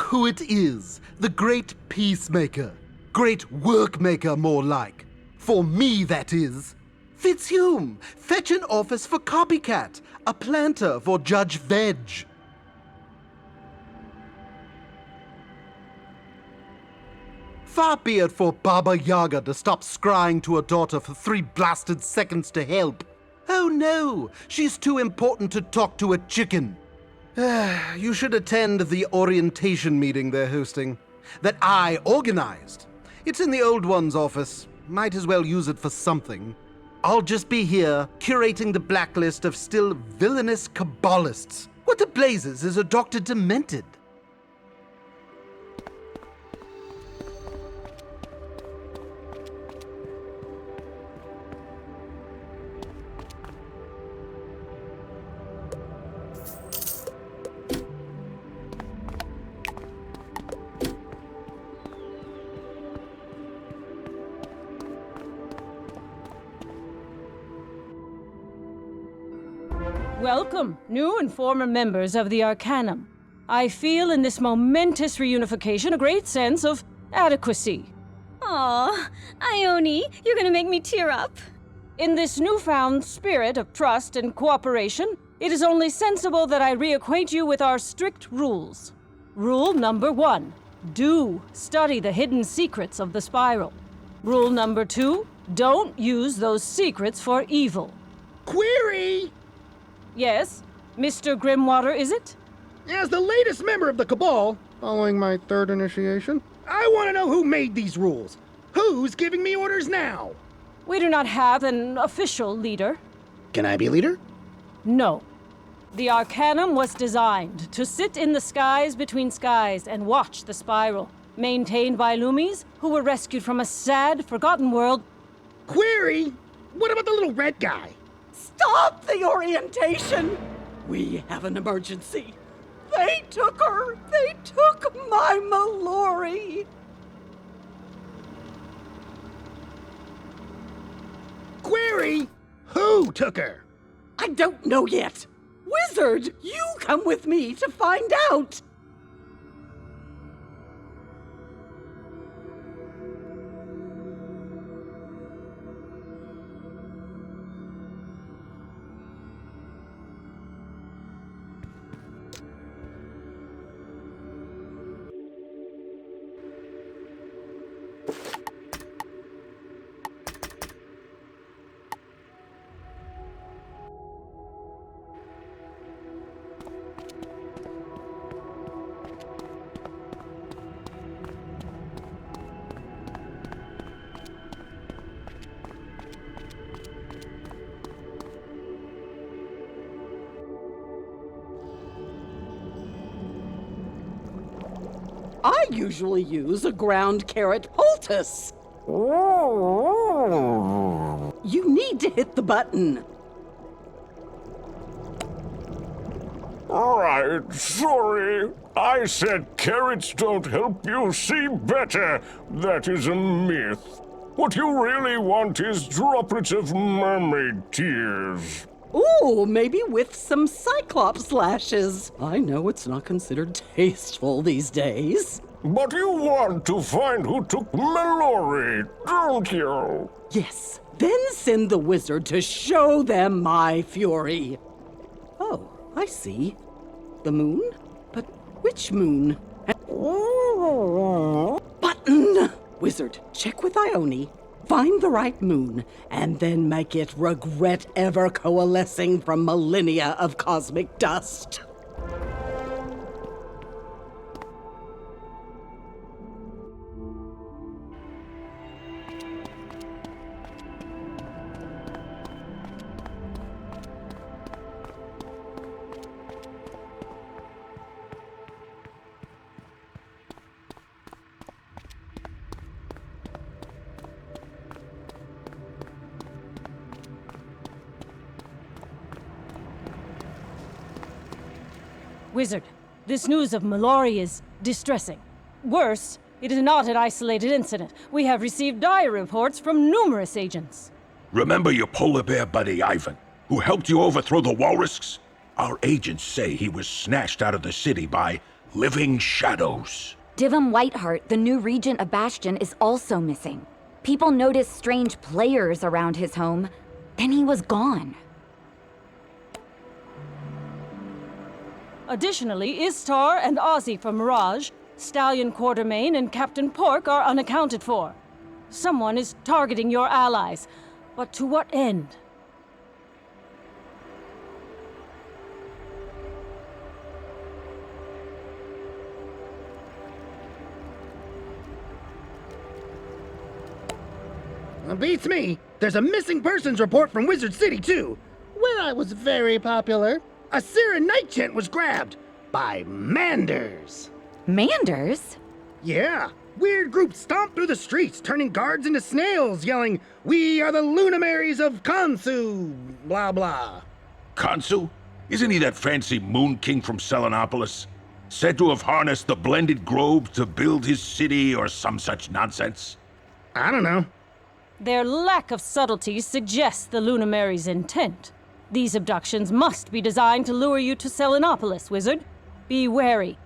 who it is. The great peacemaker. Great workmaker, more like. For me, that is. Fitzhume, fetch an office for Copycat. A planter for Judge Veg. Far be it for Baba Yaga to stop scrying to her daughter for 3 blasted seconds to help. Oh no, she's too important to talk to a chicken. You should attend the orientation meeting they're hosting. That I organized. It's in the old one's office. Might as well use it for something. I'll just be here, curating the blacklist of still villainous Kabbalists. What the blazes is a Dr. Demented? Welcome, new and former members of the Arcanum. I feel in this momentous reunification a great sense of adequacy. Aw, Ione, you're gonna make me tear up. In this newfound spirit of trust and cooperation, it is only sensible that I reacquaint you with our strict rules. Rule number 1, do study the hidden secrets of the spiral. Rule number 2, don't use those secrets for evil. Query! Yes, Mr. Grimwater, is it? As the latest member of the Cabal, following my 3rd initiation, I want to know who made these rules. Who's giving me orders now? We do not have an official leader. Can I be leader? No. The Arcanum was designed to sit in the skies between skies and watch the spiral, maintained by Loomies who were rescued from a sad, forgotten world. Query! What about the little red guy? Stop the orientation! We have an emergency. They took her! They took my Mallory! Query! Who took her? I don't know yet. Wizard, you come with me to find out! I usually use a ground carrot poultice. You need to hit the button. Right, sorry. I said carrots don't help you see better. That is a myth. What you really want is droplets of mermaid tears. Ooh, maybe with some Cyclops lashes. I know it's not considered tasteful these days. But you want to find who took Mallory, don't you? Yes, then send the wizard to show them my fury. Oh, I see. The moon? But which moon? Button! Wizard, check with Ione. Find the right moon, and then make it regret ever coalescing from millennia of cosmic dust. Wizard, this news of Mallory is distressing. Worse, it is not an isolated incident. We have received dire reports from numerous agents. Remember your polar bear buddy, Ivan, who helped you overthrow the Walrusks? Our agents say he was snatched out of the city by living shadows. Divum Whiteheart, the new regent of Bastion, is also missing. People noticed strange players around his home. Then he was gone. Additionally, Istar and Ozzy from Mirage, Stallion Quartermain, and Captain Pork are unaccounted for. Someone is targeting your allies, but to what end? Beats me. There's a missing persons report from Wizard City, too, where I was very popular. A Siren Night Gent was grabbed by Manders. Manders? Yeah, weird group stomped through the streets, turning guards into snails, yelling, "We are the Luminaries of Kansu," blah blah. Kansu? Isn't he that fancy Moon King from Selenopolis? Said to have harnessed the blended globes to build his city or some such nonsense? I don't know. Their lack of subtlety suggests the Lunamary's intent. These abductions must be designed to lure you to Selenopolis, Wizard. Be wary.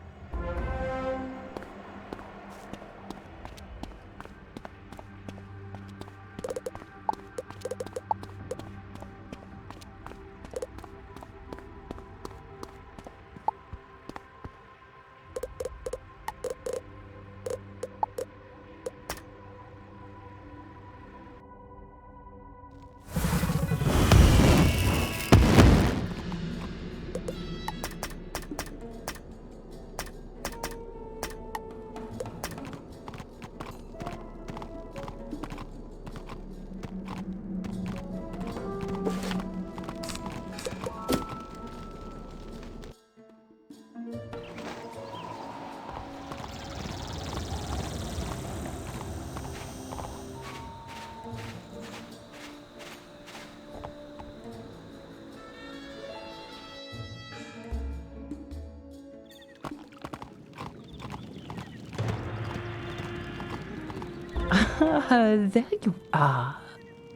There you are.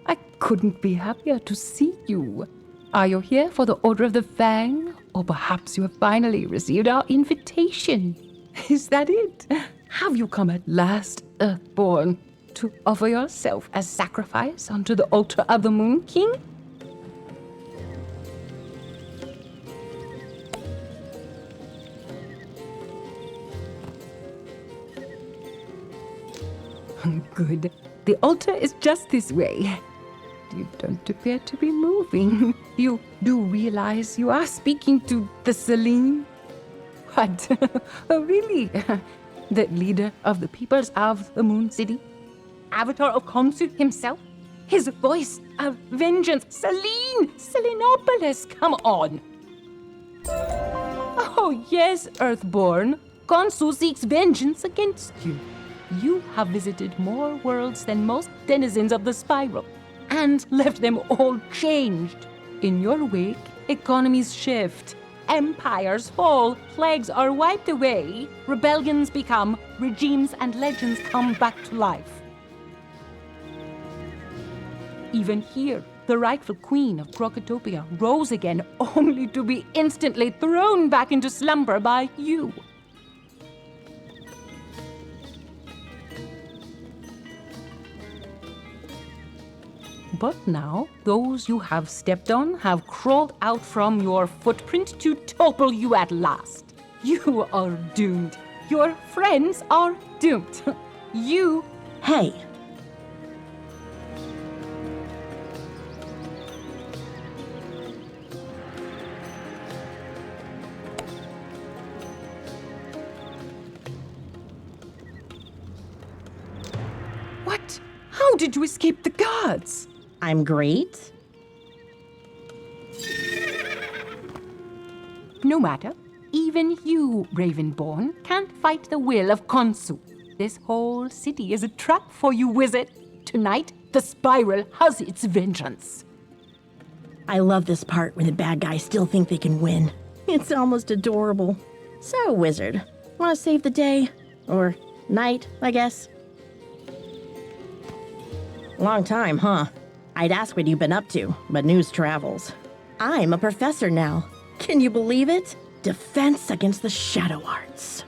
I couldn't be happier to see you. Are you here for the Order of the Fang? Or perhaps you have finally received our invitation? Is that it? Have you come at last, Earthborn, to offer yourself as sacrifice unto the altar of the Moon King? Good. The altar is just this way. You don't appear to be moving. You do realize you are speaking to the Selene? What? Oh, really? The leader of the peoples of the Moon City? Avatar of Khonsu himself? His voice of vengeance? Selene! Selenopolis! Come on! Oh, yes, Earthborn. Khonsu seeks vengeance against you. You have visited more worlds than most denizens of the Spiral, and left them all changed. In your wake, economies shift, empires fall, plagues are wiped away, rebellions become, regimes and legends come back to life. Even here, the rightful queen of Crocotopia rose again, only to be instantly thrown back into slumber by you. But now, those you have stepped on have crawled out from your footprint to topple you at last. You are doomed. Your friends are doomed. You... Hey. What? How did you escape the guards? I'm great. No matter. Even you, Ravenborn, can't fight the will of Khonsu. This whole city is a trap for you, wizard. Tonight, the Spiral has its vengeance. I love this part where the bad guys still think they can win. It's almost adorable. So, wizard, want to save the day? Or night, I guess? Long time, huh? I'd ask what you've been up to, but news travels. I'm a professor now. Can you believe it? Defense against the shadow arts.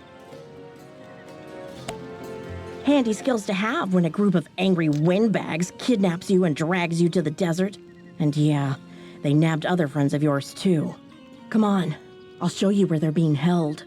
Handy skills to have when a group of angry windbags kidnaps you and drags you to the desert. And yeah, they nabbed other friends of yours too. Come on, I'll show you where they're being held.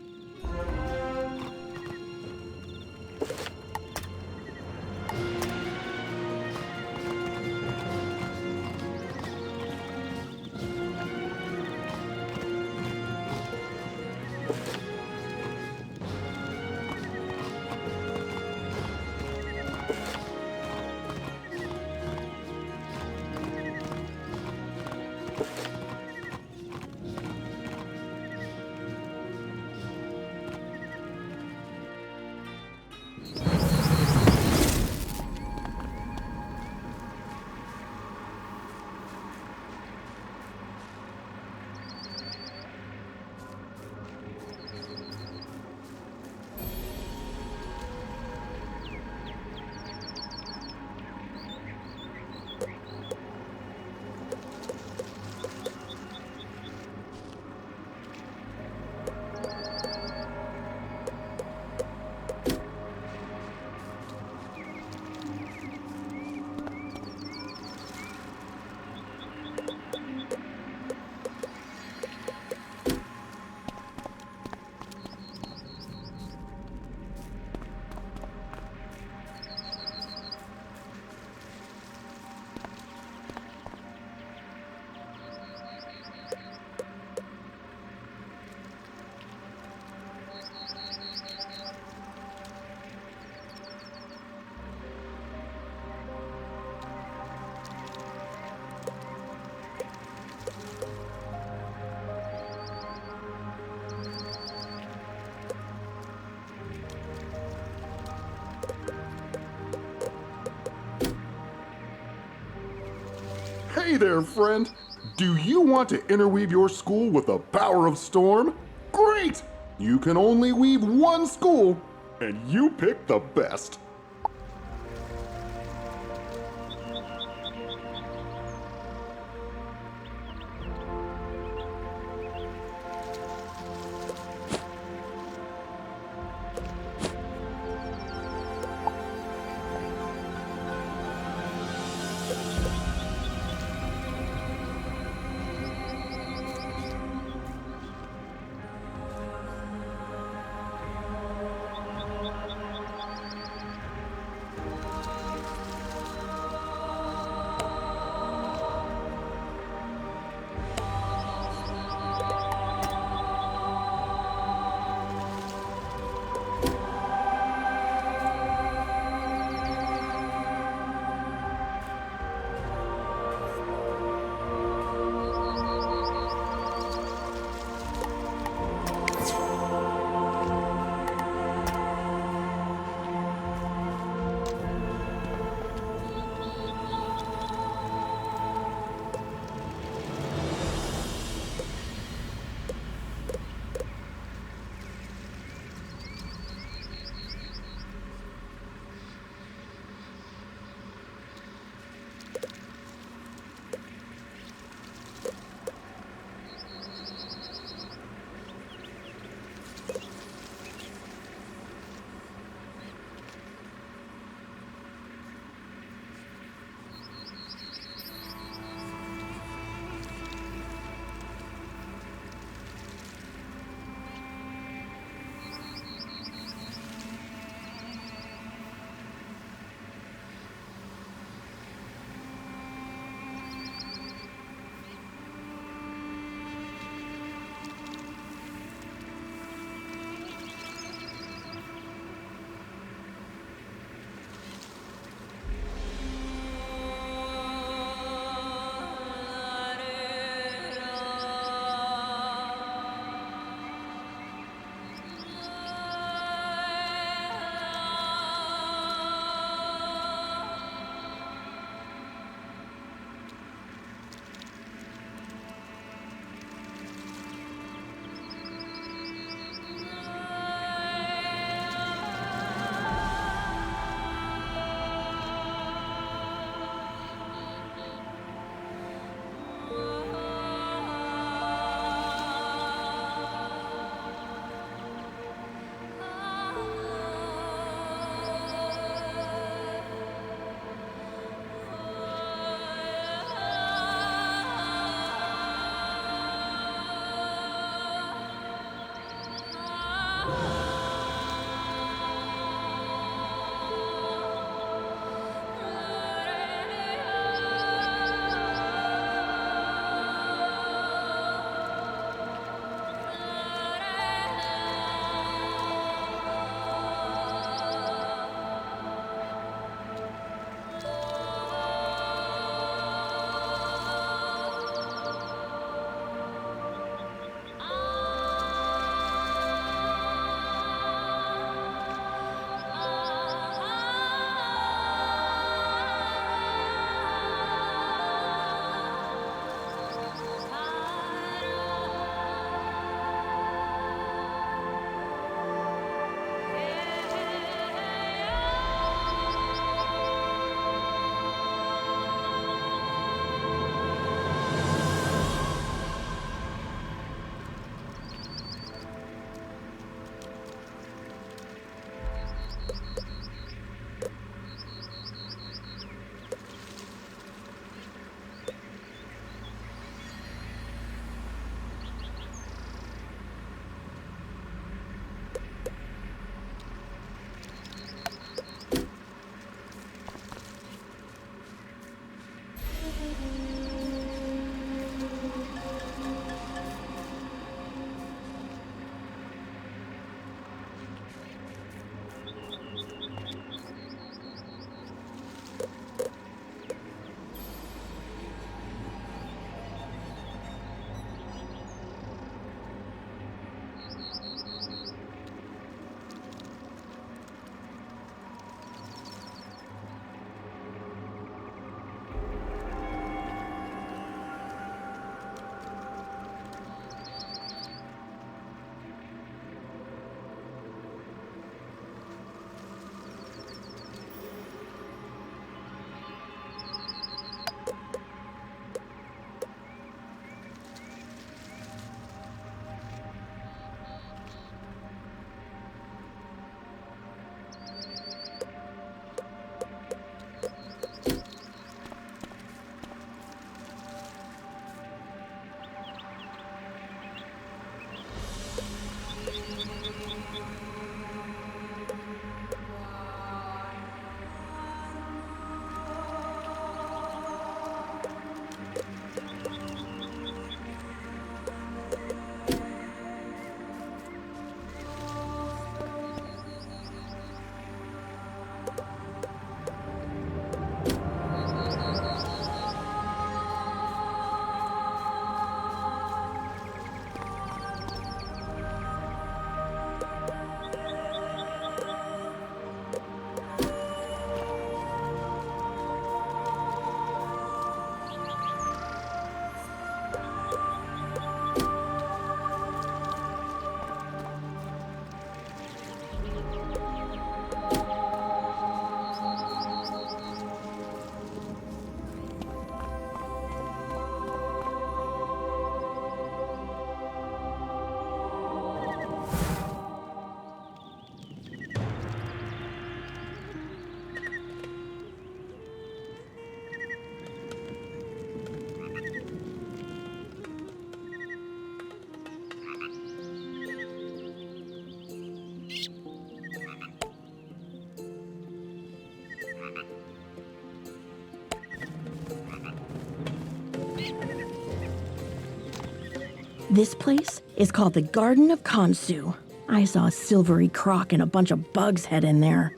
Hey there, friend! Do you want to interweave your school with the power of storm? Great! You can only weave one school, and you pick the best. This place is called the Garden of Kansu. I saw a silvery croc and a bunch of bugs head in there.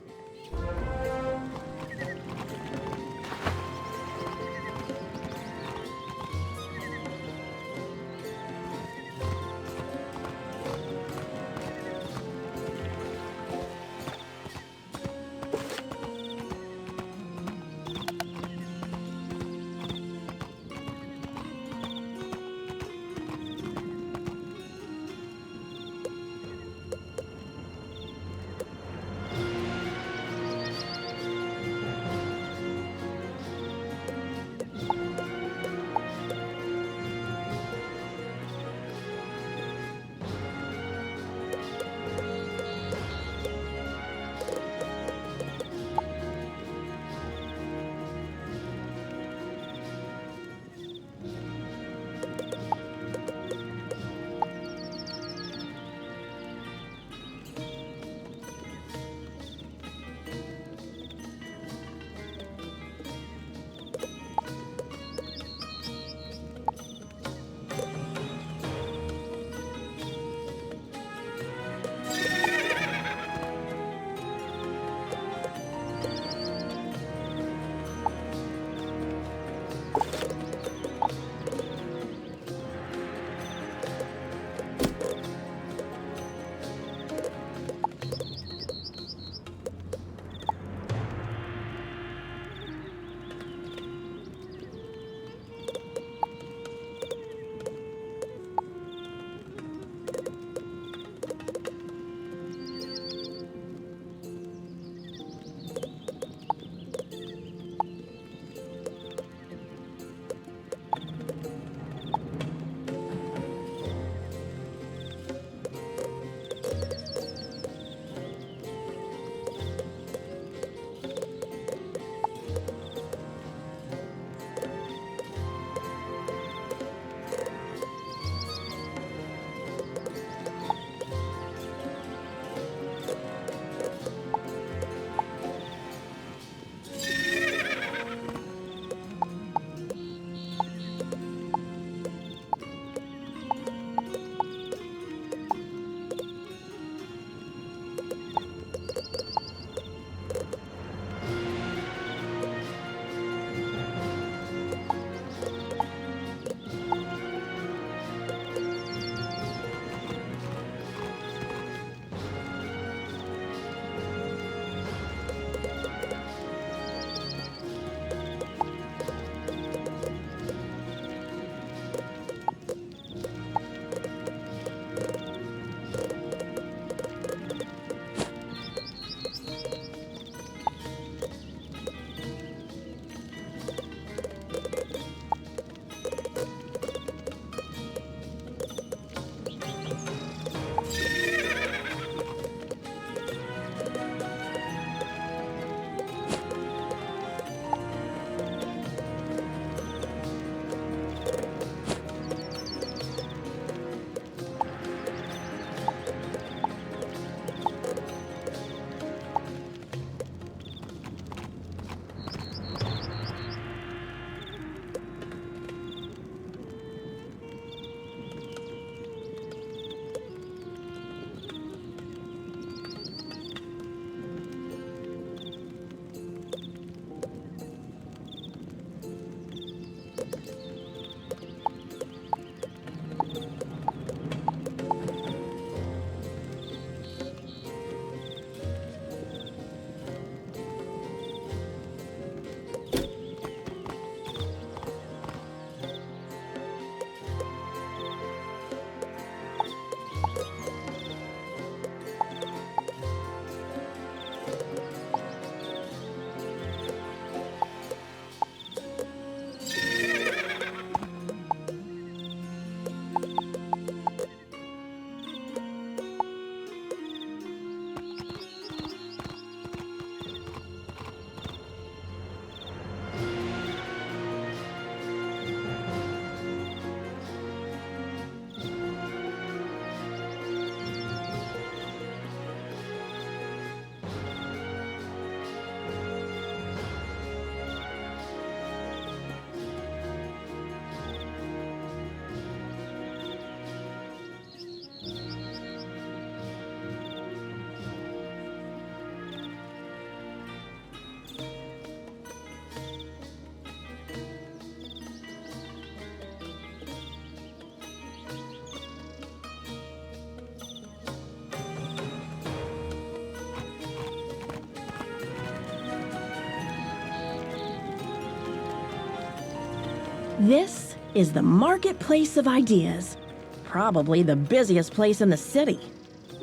This is the Marketplace of Ideas. Probably the busiest place in the city.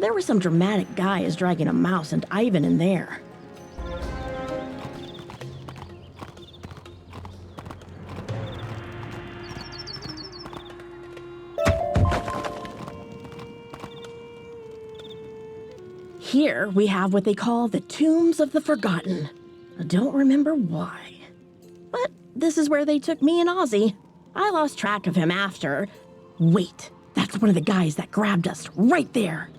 There were some dramatic guys dragging a mouse and Ivan in there. Here we have what they call the Tombs of the Forgotten. I don't remember why. But this is where they took me and Ozzy. I lost track of him after. Wait, that's one of the guys that grabbed us right there.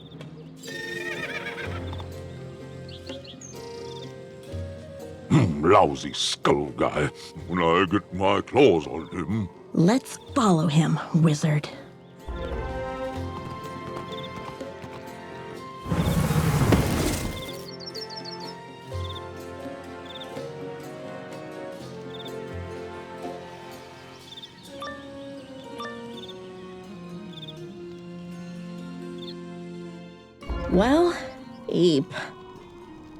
Lousy skull guy. When I get my claws on him. Let's follow him, wizard. Well, eep.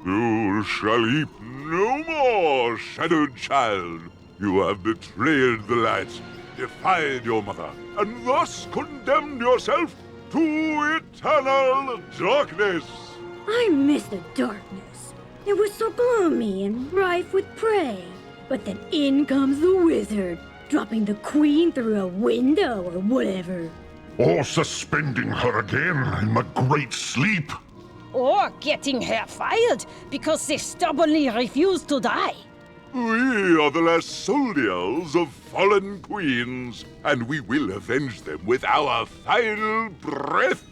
You shall eat no more, shadowed child. You have betrayed the light, defied your mother, and thus condemned yourself to eternal darkness. I miss the darkness. It was so gloomy and rife with prey. But then in comes the wizard, dropping the queen through a window or whatever. Or suspending her again in my great sleep. Or getting her fired because they stubbornly refuse to die. We are the last soldiers of fallen queens, and we will avenge them with our final breath.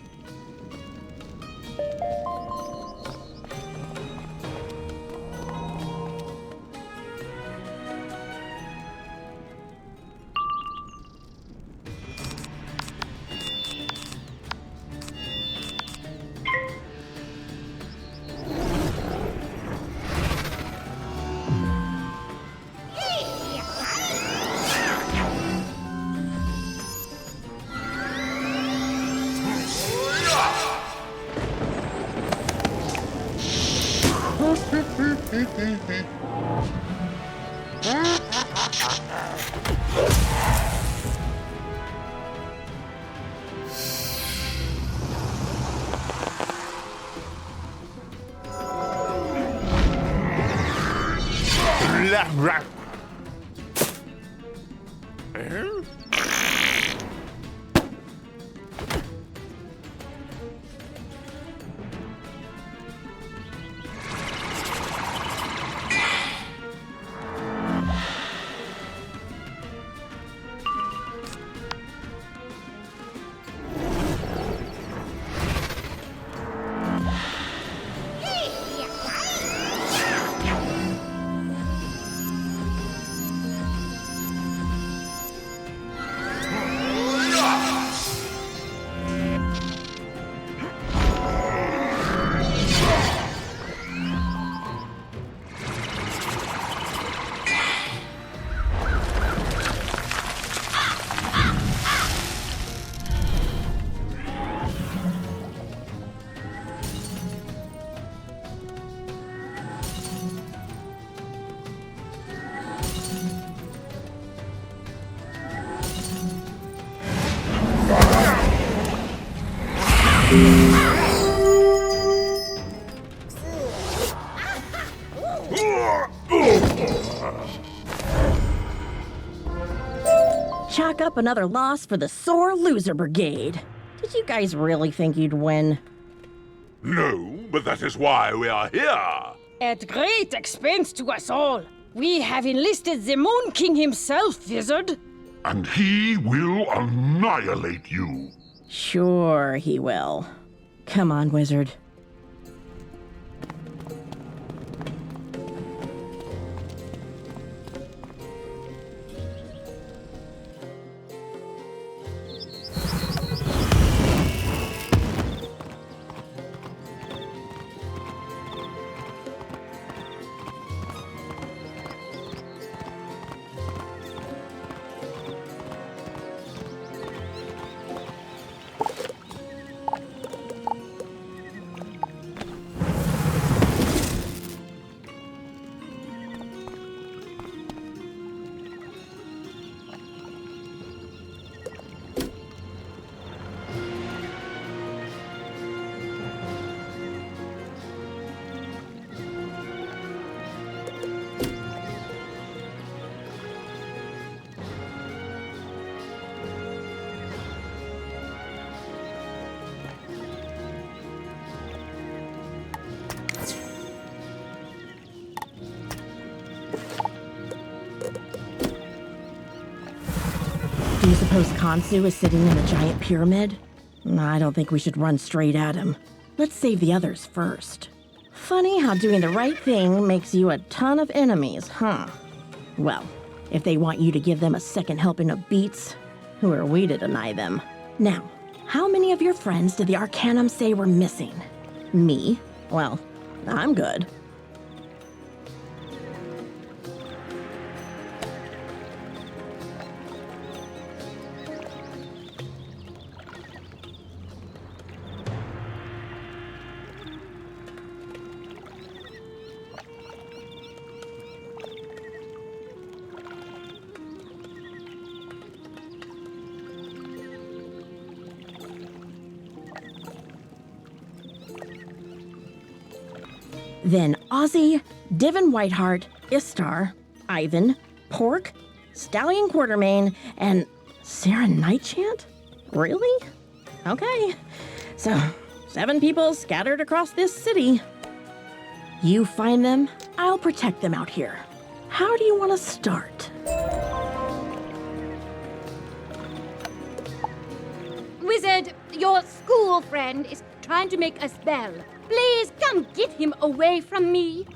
Chalk up another loss for the Sore Loser Brigade. Did you guys really think you'd win? No, but that is why we are here. At great expense to us all. We have enlisted the Moon King himself, wizard. And he will annihilate you. Sure he will. Come on, wizard. Do you suppose Kansu is sitting in the giant pyramid? I don't think we should run straight at him. Let's save the others first. Funny how doing the right thing makes you a ton of enemies, huh? Well, if they want you to give them a second helping of beets, who are we to deny them? Now, how many of your friends did the Arcanum say were missing? Me? Well, I'm good. Then Ozzy, Divin Whiteheart, Istar, Ivan, Pork, Stallion Quartermain, and Sarah Nightchant? Really? Okay. So, 7 people scattered across this city. You find them, I'll protect them out here. How do you want to start? Wizard, your school friend is trying to make a spell. Please come get him away from me.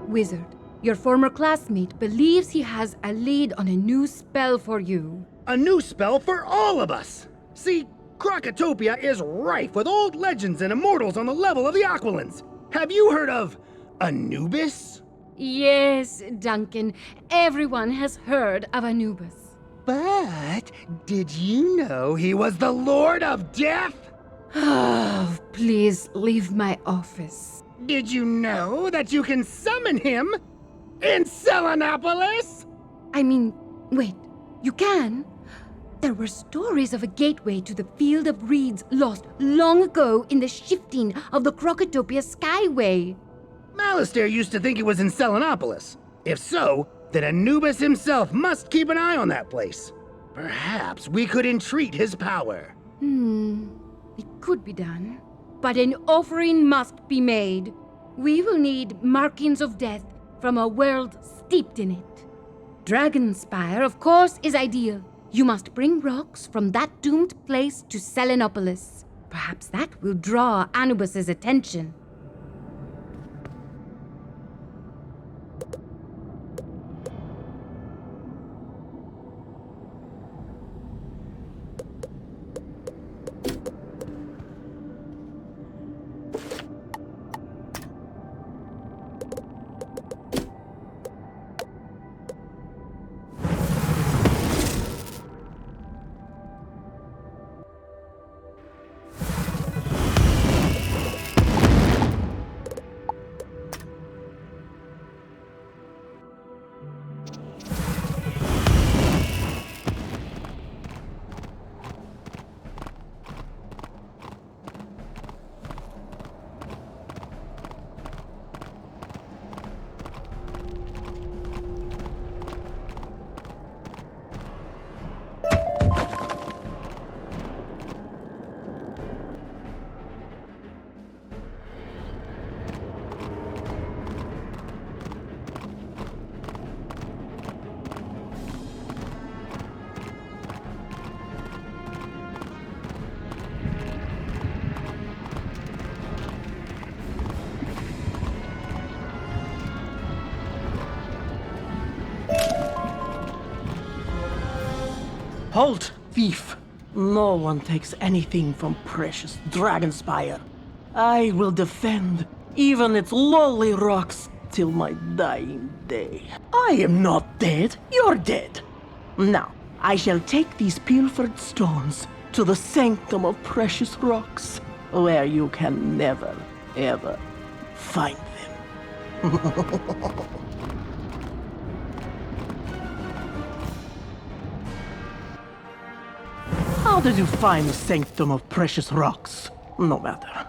Wizard, your former classmate believes he has a lead on a new spell for you. A new spell for all of us! See, Krokotopia is rife with old legends and immortals on the level of the Aquilans. Have you heard of Anubis? Yes, Duncan. Everyone has heard of Anubis. But did you know he was the Lord of Death? Oh, please leave my office. Did you know that you can summon him in Selenopolis? I mean, wait, you can? There were stories of a gateway to the Field of Reeds lost long ago in the shifting of the Krokotopia Skyway. Malistaire used to think it was in Selenopolis. If so, then Anubis himself must keep an eye on that place. Perhaps we could entreat his power. It could be done. But an offering must be made. We will need markings of death from a world steeped in it. Dragonspire, of course, is ideal. You must bring rocks from that doomed place to Selenopolis. Perhaps that will draw Anubis's attention. Halt, thief! No one takes anything from precious Dragonspire. I will defend even its lowly rocks till my dying day. I am not dead, you're dead. Now, I shall take these pilfered stones to the sanctum of precious rocks, where you can never, ever find them. How did you find the sanctum of precious rocks? No matter.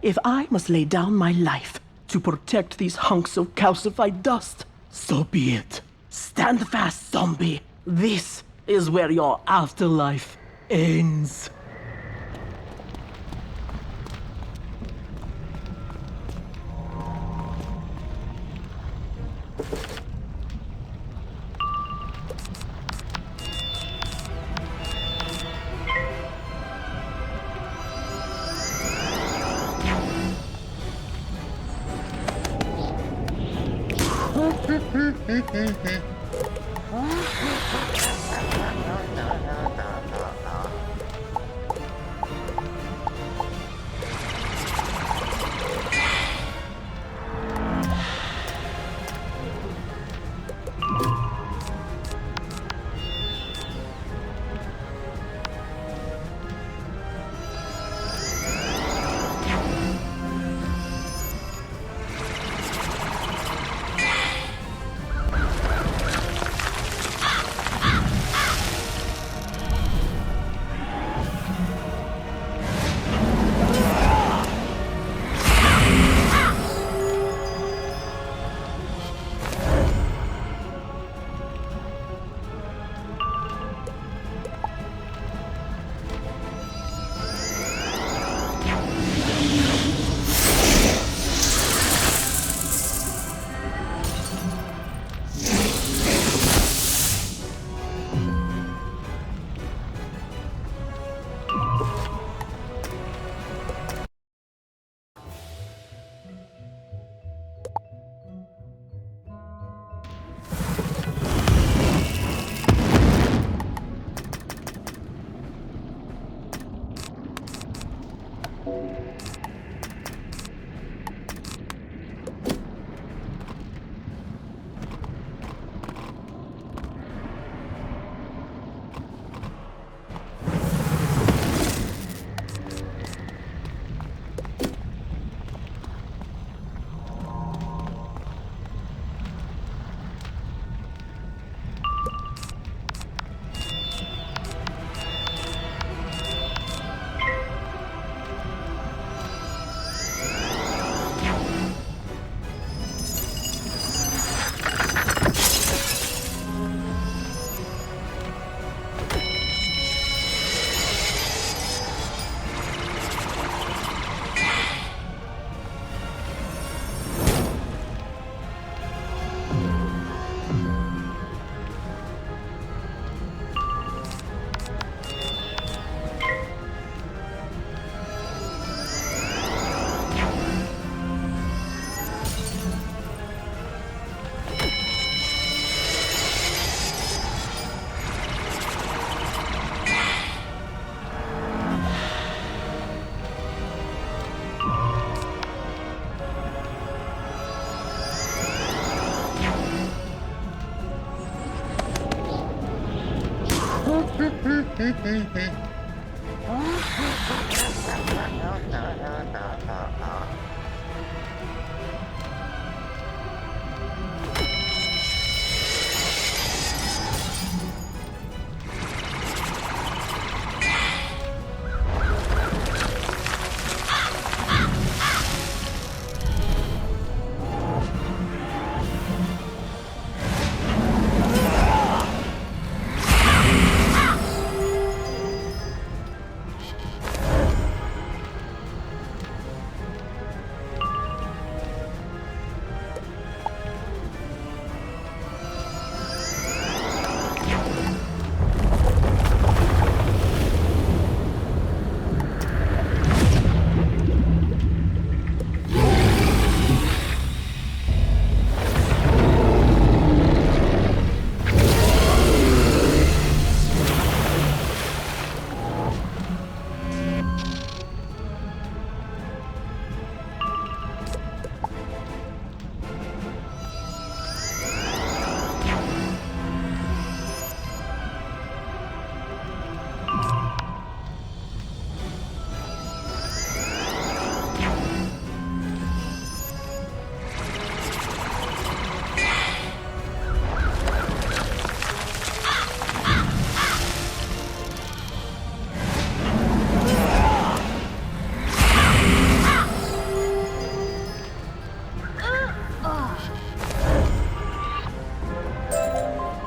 If I must lay down my life to protect these hunks of calcified dust, so be it. Stand fast, zombie. This is where your afterlife ends.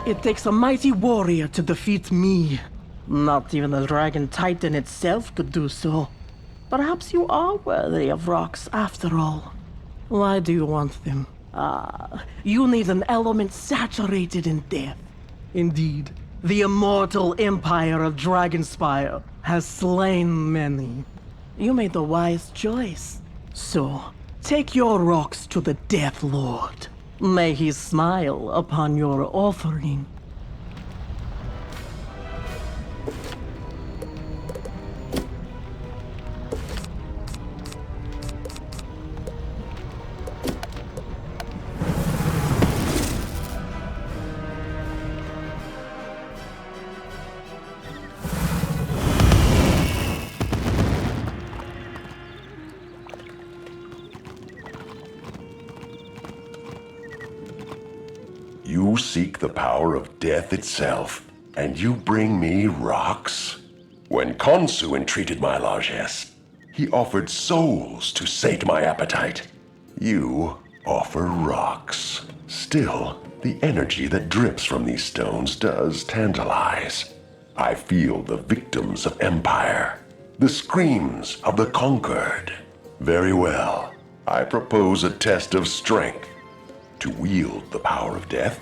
It takes a mighty warrior to defeat me. Not even the Dragon Titan itself could do so. Perhaps you are worthy of rocks after all. Why do you want them? You need an element saturated in death. Indeed, the immortal empire of Dragonspire has slain many. You made the wise choice. So, take your rocks to the Death Lord. May he smile upon your offering. You seek the power of death itself, and you bring me rocks? When Khonsu entreated my largesse, he offered souls to sate my appetite. You offer rocks. Still, the energy that drips from these stones does tantalize. I feel the victims of empire, the screams of the conquered. Very well, I propose a test of strength. To wield the power of death,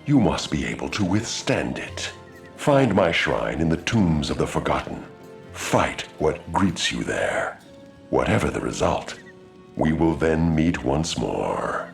you must be able to withstand it. Find my shrine in the tombs of the forgotten. Fight what greets you there. Whatever the result, we will then meet once more.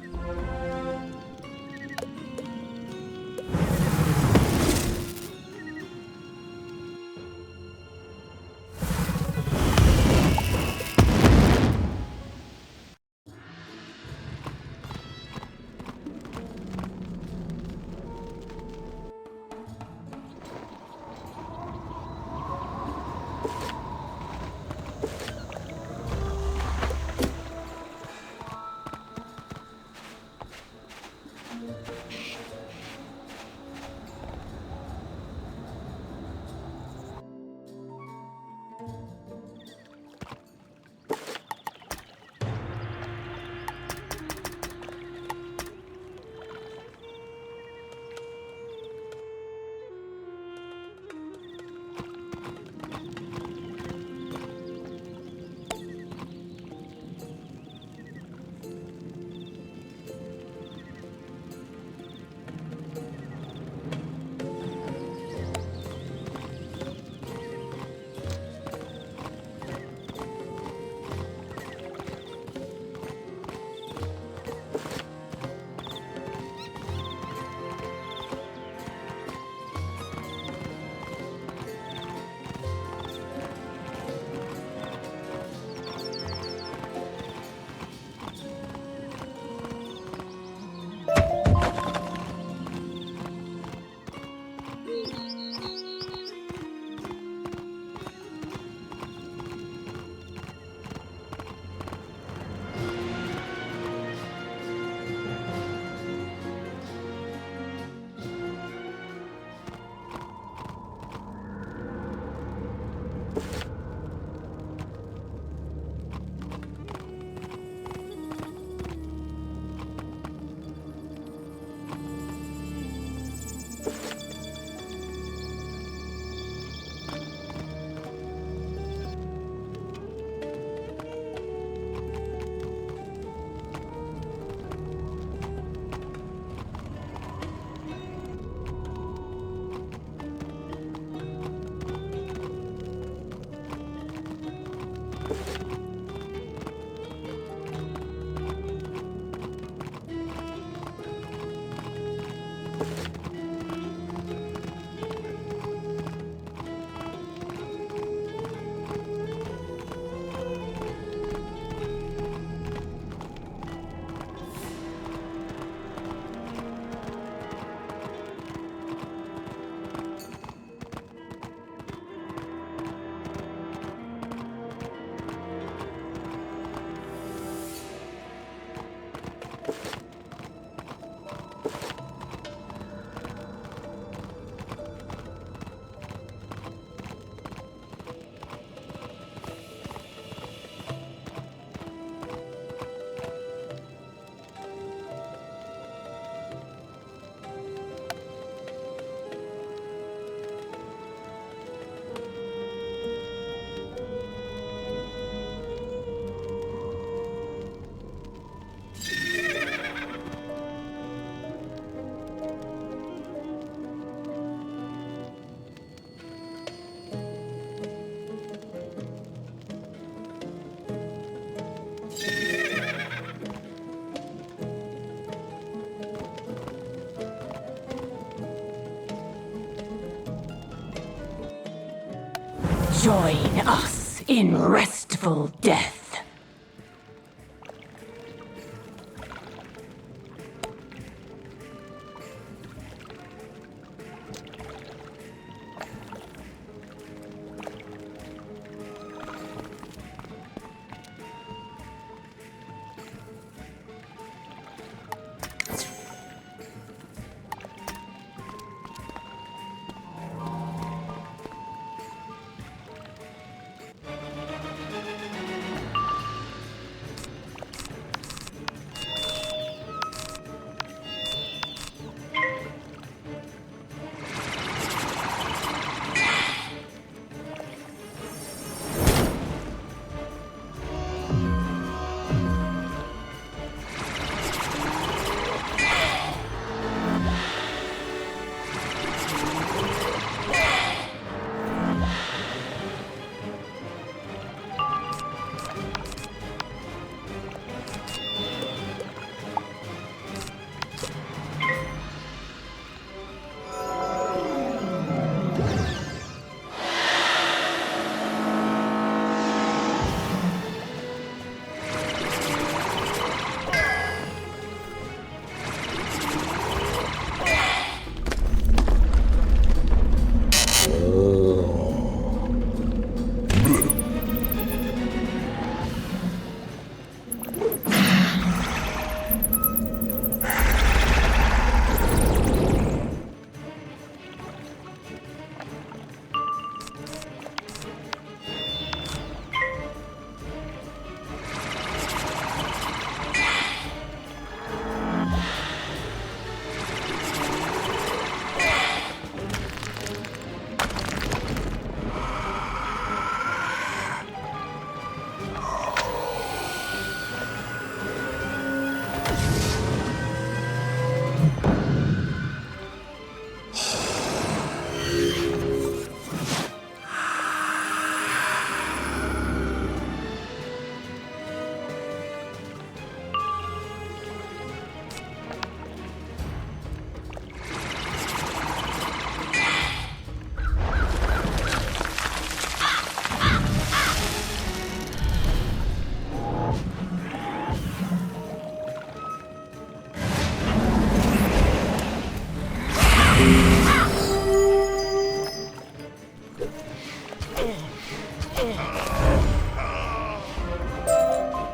Join us in restful death.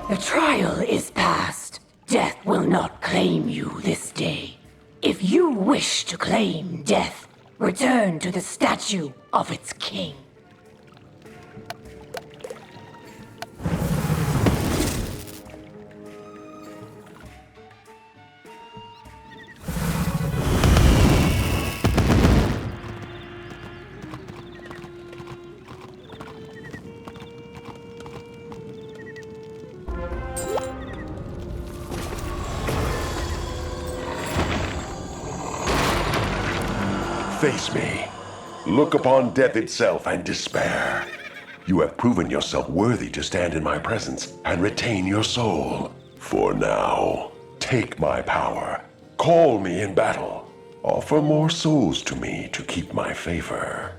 The trial is past. Death will not claim you this day. If you wish to claim death, return to the statue of its king. Face me. Look upon death itself and despair. You have proven yourself worthy to stand in my presence and retain your soul. For now, take my power. Call me in battle. Offer more souls to me to keep my favor.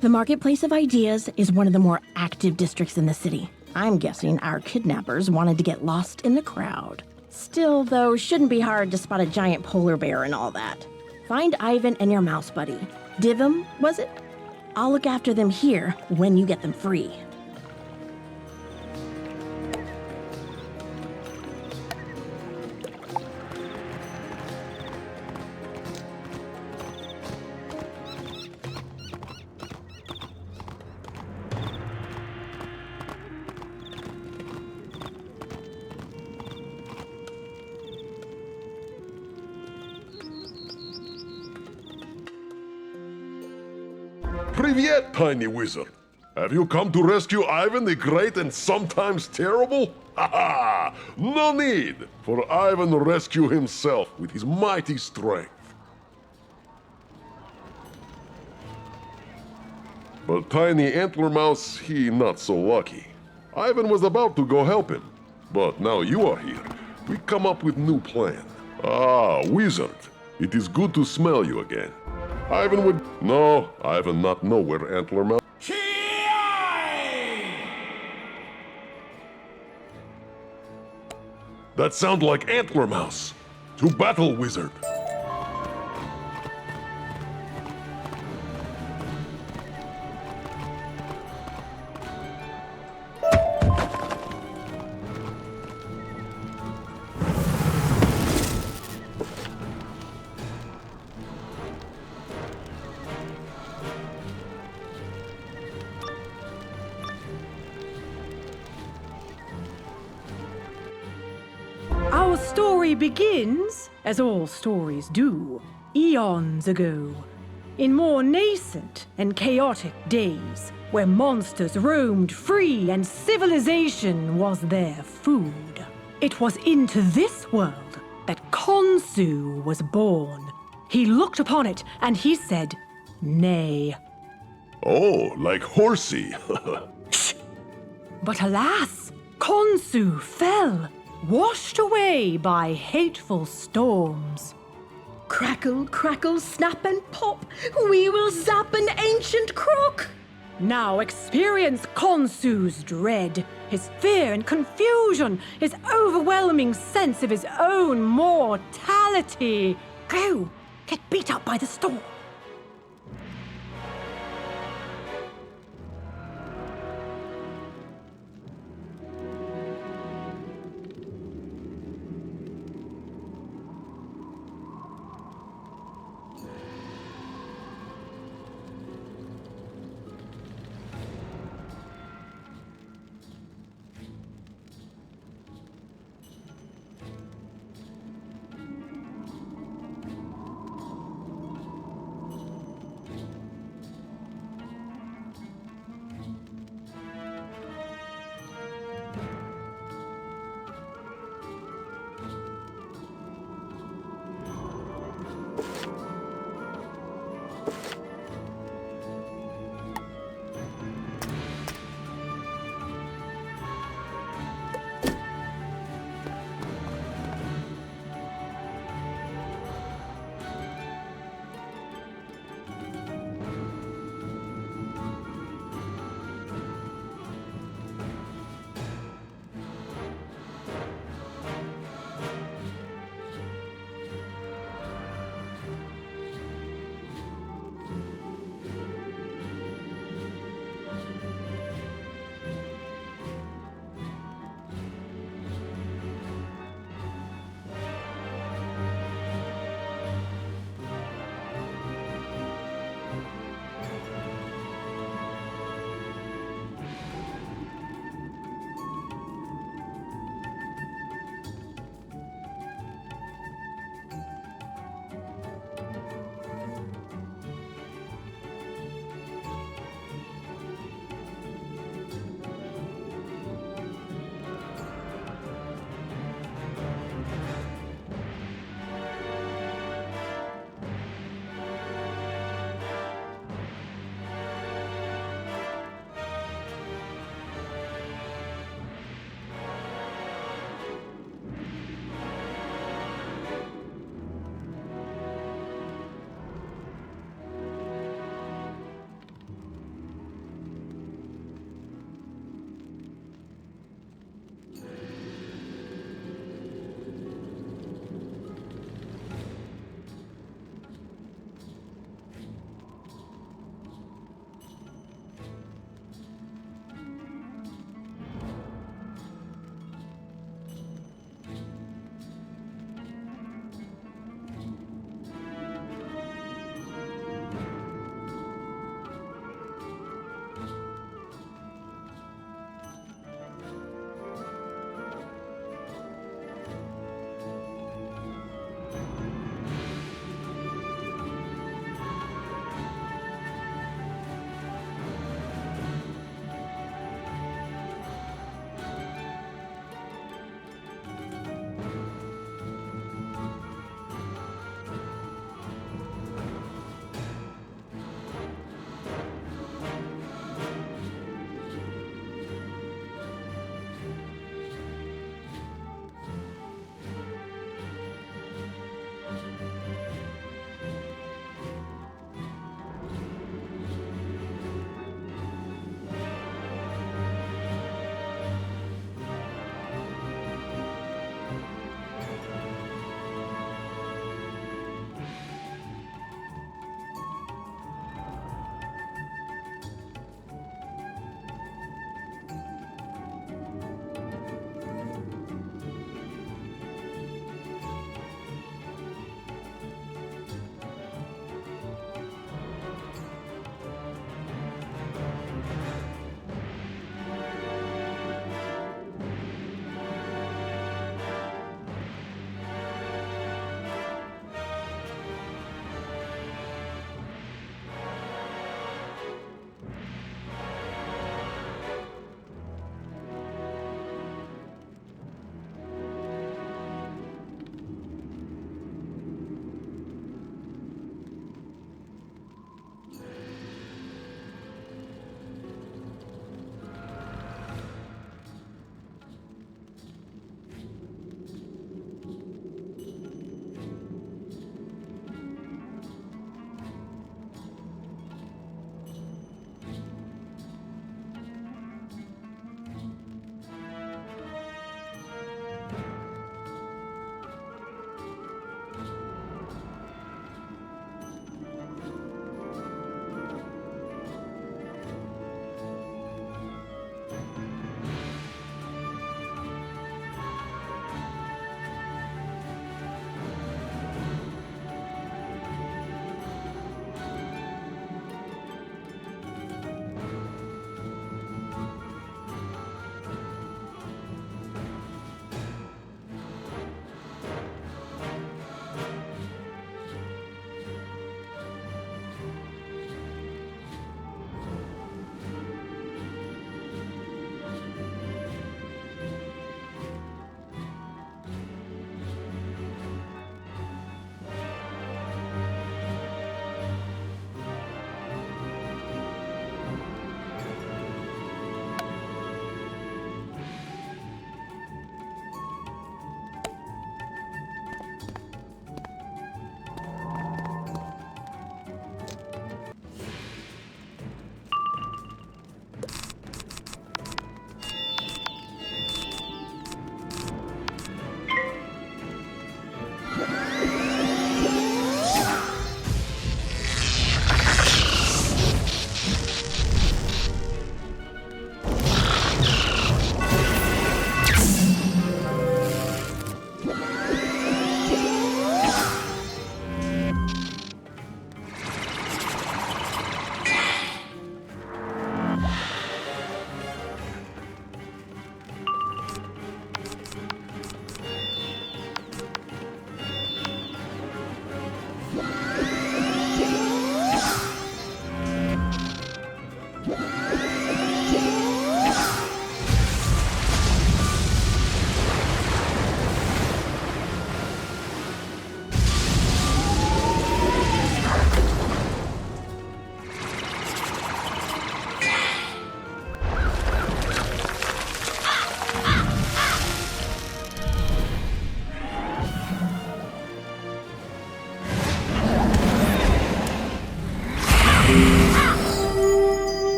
The Marketplace of Ideas is one of the more active districts in the city. I'm guessing our kidnappers wanted to get lost in the crowd. Still, though, shouldn't be hard to spot a giant polar bear and all that. Find Ivan and your mouse buddy. Divum, was it? I'll look after them here when you get them free. Привет, tiny wizard. Have you come to rescue Ivan the Great and sometimes terrible? Ha! No need, for Ivan will rescue himself with his mighty strength. But tiny Antler Mouse, he not so lucky. Ivan was about to go help him, but now you are here. We come up with new plan. Ah, wizard, it is good to smell you again. Ivan would... No, Ivan not know where Antler Mouse... That sound like Antler Mouse. To battle, wizard. Our story begins, as all stories do, eons ago, in more nascent and chaotic days, where monsters roamed free and civilization was their food. It was into this world that Khonsu was born. He looked upon it and he said, nay. Oh, like horsey. But alas, Khonsu fell, washed away by hateful storms. Crackle, crackle, snap and pop, we will zap an ancient crook! Now experience Khonsu's dread, his fear and confusion, his overwhelming sense of his own mortality. Go, get beat up by the storm.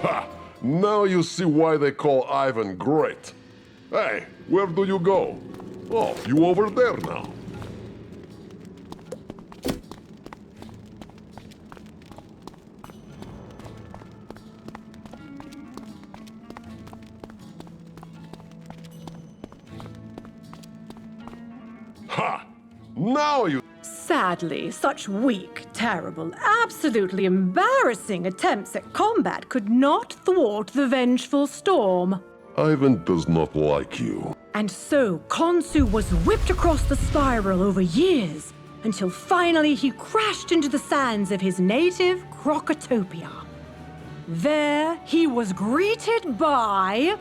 Ha! Now you see why they call Ivan great. Hey, where do you go? Oh, you over there now. Ha! Now you... Sadly, such weak, terrible, absolutely embarrassing attempts at combat could not thwart the vengeful storm. Ivan does not like you. And so Khonsu was whipped across the spiral over years, until finally he crashed into the sands of his native Krokotopia. There he was greeted by...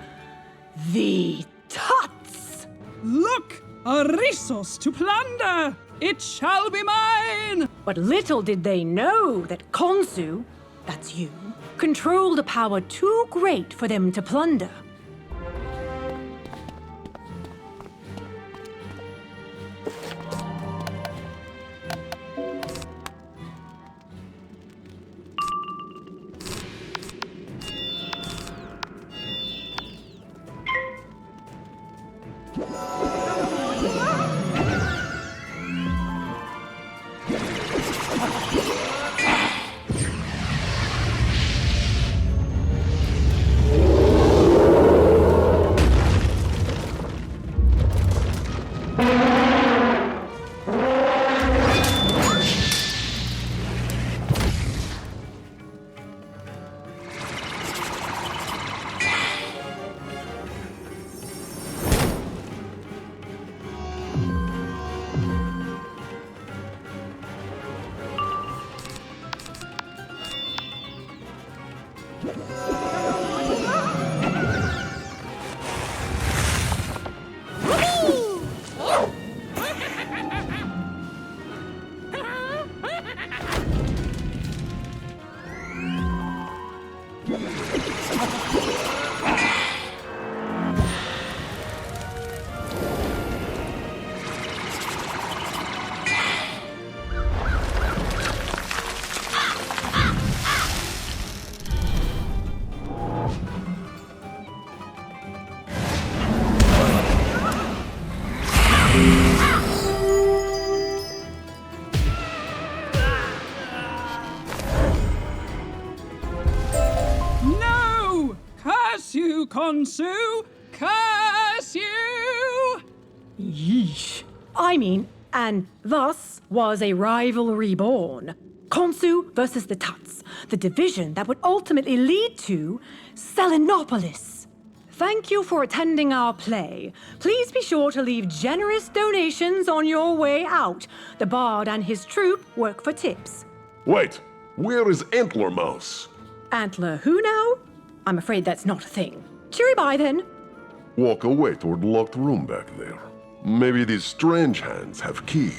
the Tuts! Look! A resource to plunder! It shall be mine! But little did they know that Khonsu, that's you, controlled a power too great for them to plunder. Khonsu! Curse you! Yeesh. And thus was a rivalry born. Khonsu versus the Tuts, the division that would ultimately lead to Selenopolis. Thank you for attending our play. Please be sure to leave generous donations on your way out. The bard and his troupe work for tips. Wait, where is Antler Mouse? Antler who now? I'm afraid that's not a thing. Cheery bye then. Walk away toward the locked room back there. Maybe these strange hands have key.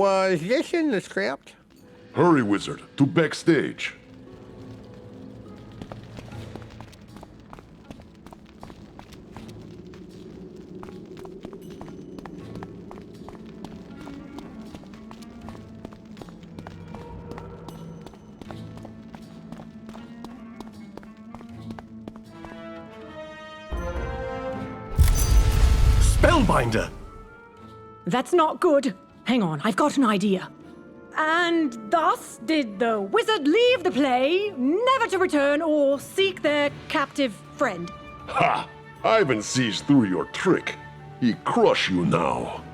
Was this in the script? Hurry, Wizard, to backstage. Spellbinder! That's not good. Hang on, I've got an idea. And thus did the wizard leave the play, never to return or seek their captive friend. Ha! Ivan sees through your trick. He crush you now.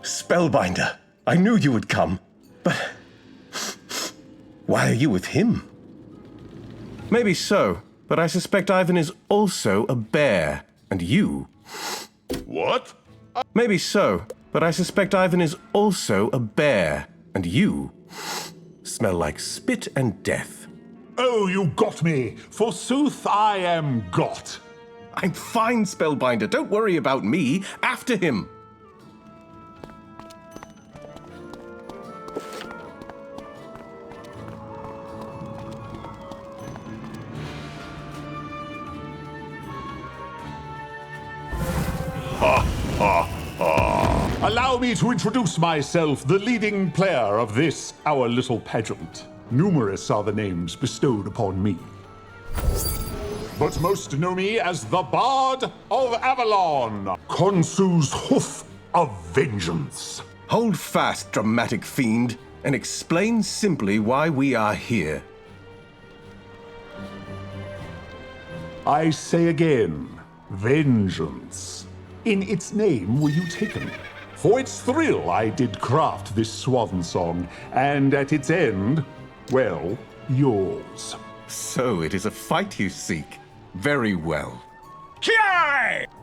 Spellbinder, I knew you would come, but why are you with him? Maybe so, but I suspect Ivan is also a bear, and you... What? Maybe so, but I suspect Ivan is also a bear, and you smell like spit and death. Oh, you got me! Forsooth, I am got. I'm fine, Spellbinder. Don't worry about me. After him. Ha, ha, ha. Allow me to introduce myself, the leading player of this, our little pageant. Numerous are the names bestowed upon me, but most know me as the Bard of Avalon, Khonsu's hoof of vengeance. Hold fast, dramatic fiend, and explain simply why we are here. I say again, vengeance. In its name will you taken. For its thrill I did craft this swan song, and at its end, well, yours. So it is a fight you seek. Very well. Ki!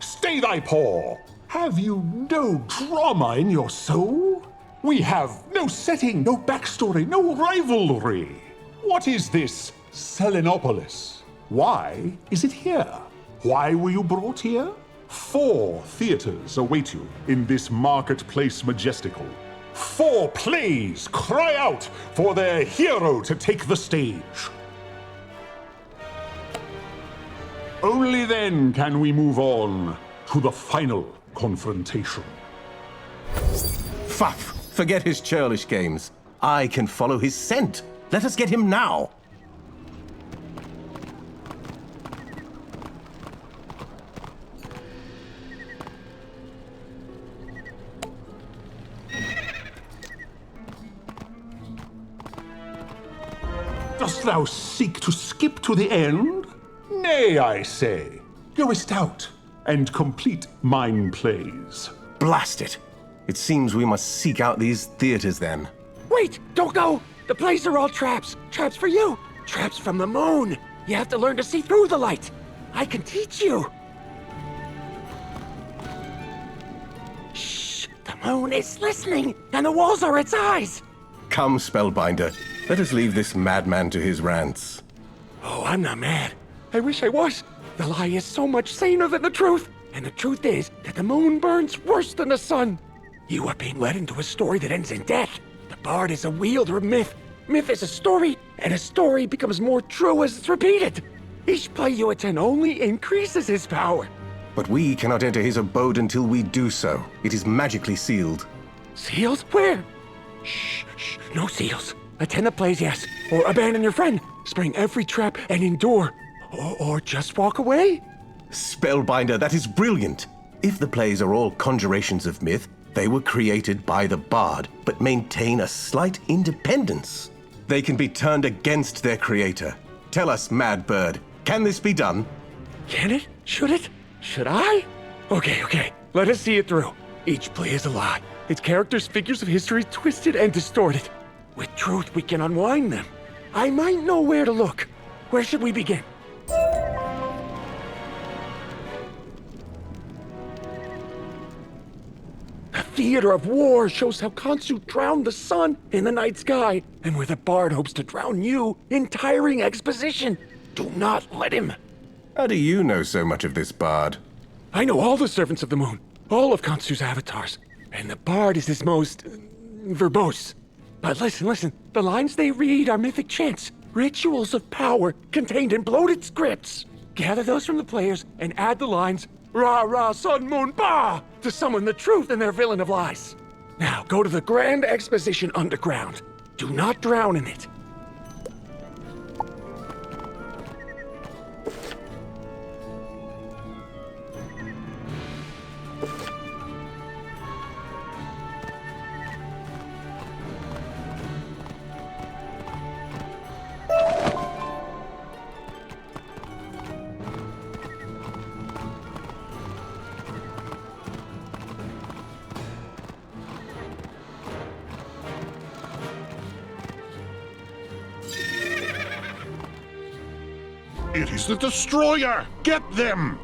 Stay thy paw! Have you no drama in your soul? We have no setting, no backstory, no rivalry. What is this Selenopolis? Why is it here? Why were you brought here? 4 theaters await you in this marketplace majestical. 4 plays cry out for their hero to take the stage. Only then can we move on to the final confrontation. Fuff! Forget his churlish games. I can follow his scent. Let us get him now. Dost thou seek to skip to the end? Nay, I say. Goest out and complete mine plays. Blast it! It seems we must seek out these theaters then. Wait! Don't go! The plays are all traps! Traps for you! Traps from the moon! You have to learn to see through the light! I can teach you! Shh! The moon is listening, and the walls are its eyes! Come, Spellbinder. Let us leave this madman to his rants. Oh, I'm not mad. I wish I was. The lie is so much saner than the truth. And the truth is that the moon burns worse than the sun. You are being led into a story that ends in death. The bard is a wielder of myth. Myth is a story, and a story becomes more true as it's repeated. Each play you attend only increases his power. But we cannot enter his abode until we do so. It is magically sealed. Seals? Where? Shh, shh, no seals. Attend the plays, yes. Or abandon your friend. Spring every trap and endure. Or just walk away. Spellbinder, that is brilliant. If the plays are all conjurations of myth, they were created by the bard, but maintain a slight independence. They can be turned against their creator. Tell us, Mad Bird, can this be done? Can it? Should it? Should I? Okay. Let us see it through. Each play is a lie. Its characters, figures of history twisted and distorted. With truth, we can unwind them. I might know where to look. Where should we begin? The theater of war shows how Khonsu drowned the sun in the night sky, and where the bard hopes to drown you in tiring exposition. Do not let him. How do you know so much of this bard? I know all the servants of the moon, all of Khonsu's avatars, and the bard is his most verbose. But listen, the lines they read are mythic chants, rituals of power contained in bloated scripts. Gather those from the players and add the lines, Ra Ra Sun Moon Ba, to summon the truth in their villain of lies. Now go to the Grand Exposition Underground. Do not drown in it. It is the Destroyer! Get them!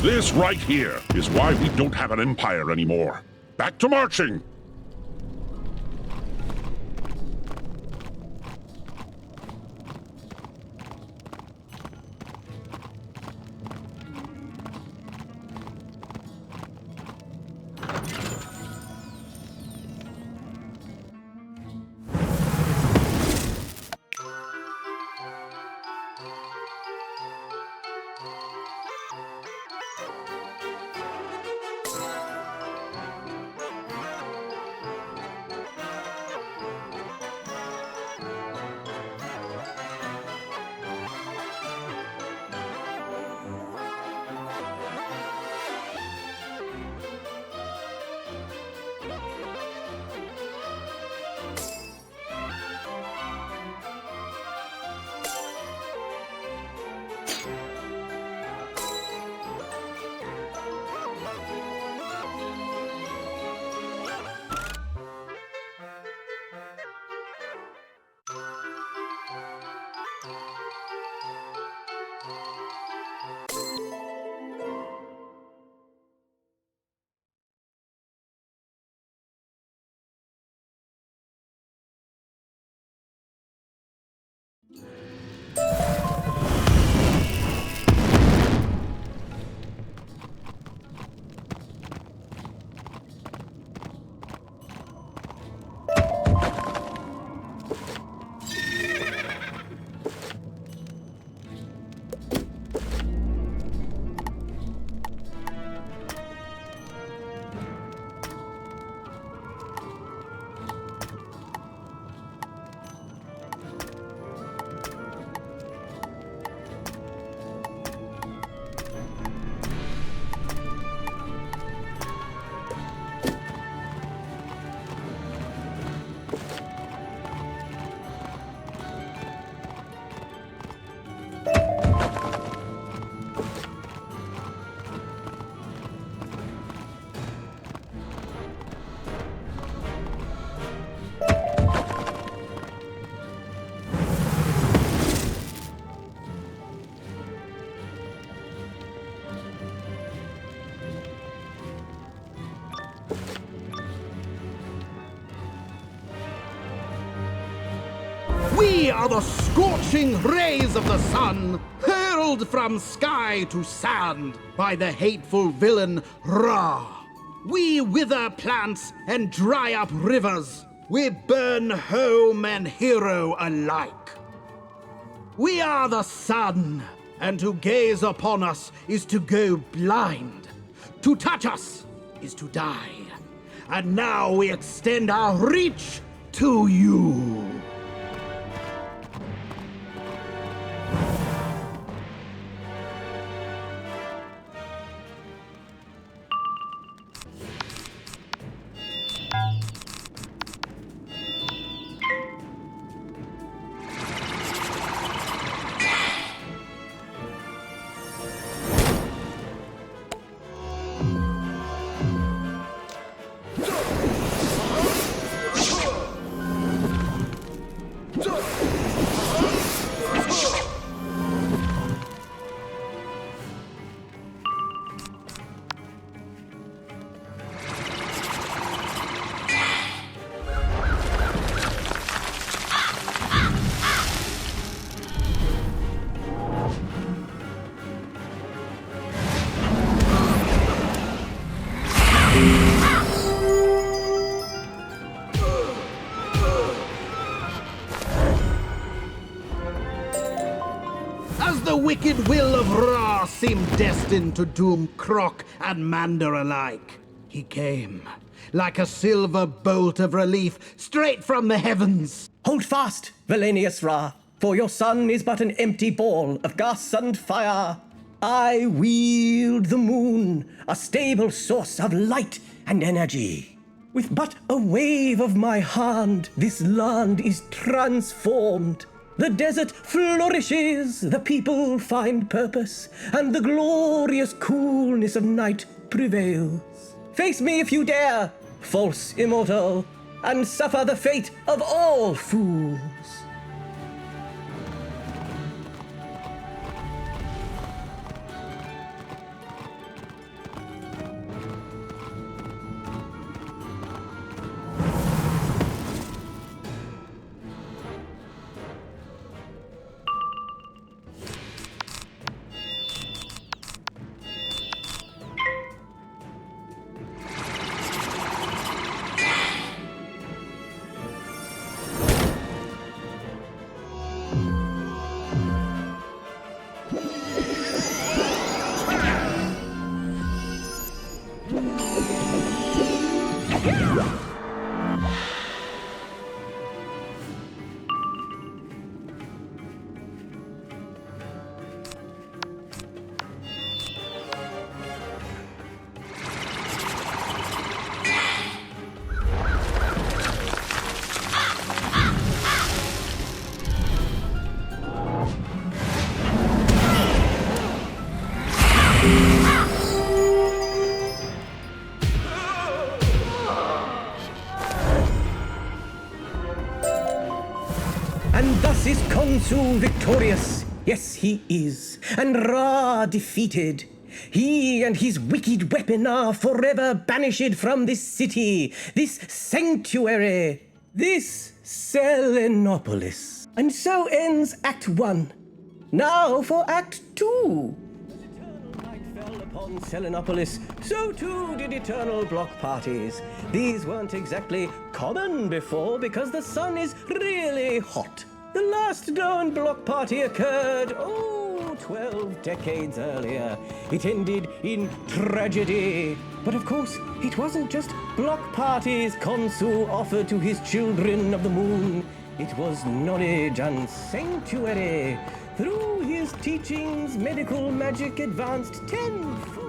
This right here is why we don't have an empire anymore. Back to marching! We are the scorching rays of the sun, hurled from sky to sand by the hateful villain Ra. We wither plants and dry up rivers. We burn home and hero alike. We are the sun, and to gaze upon us is to go blind. To touch us is to die. And now we extend our reach to you. wicked will of Ra seemed destined to doom Croc and Mander alike. He came, like a silver bolt of relief, straight from the heavens. Hold fast, Valenius Ra, for your son is but an empty ball of gas and fire. I wield the moon, a stable source of light and energy. With but a wave of my hand, this land is transformed. The desert flourishes, the people find purpose, and the glorious coolness of night prevails. Face me if you dare, false immortal, and suffer the fate of all fools. And thus is Khonsu victorious. Yes, he is. And Ra defeated. He and his wicked weapon are forever banished from this city, this sanctuary, this Selenopolis. And so ends Act 1. Now for Act 2. Upon Selenopolis, so too did eternal block parties. These weren't exactly common before because the sun is really hot. The last known block party occurred, 12 decades earlier. It ended in tragedy. But of course, it wasn't just block parties Khonsu offered to his children of the moon. It was knowledge and sanctuary. Through his teachings, medical magic advanced tenfold.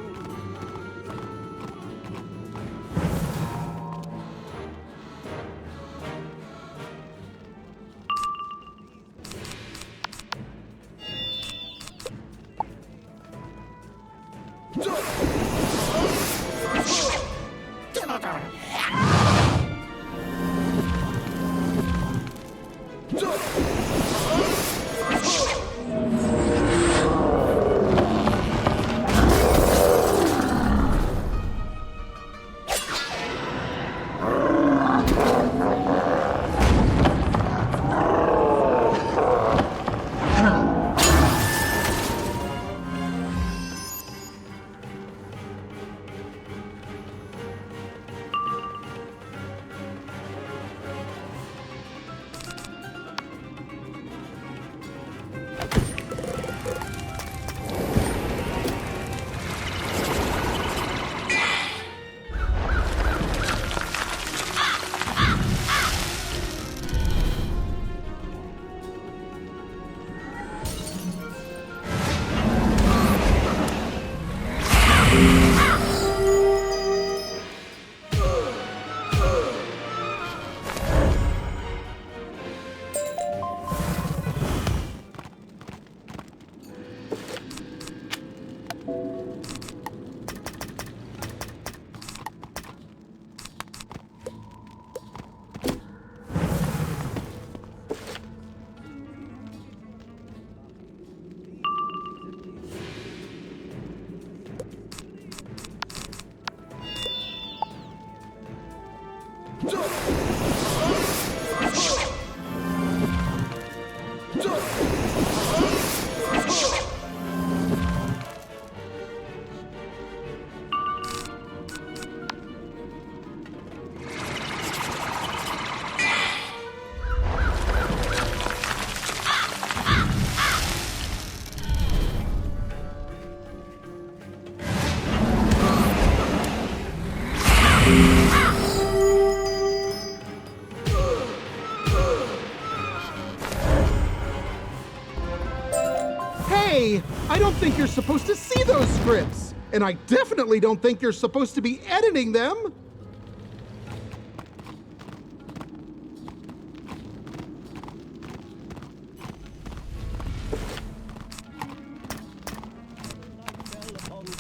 you're supposed to see those scripts. And I definitely don't think you're supposed to be editing them.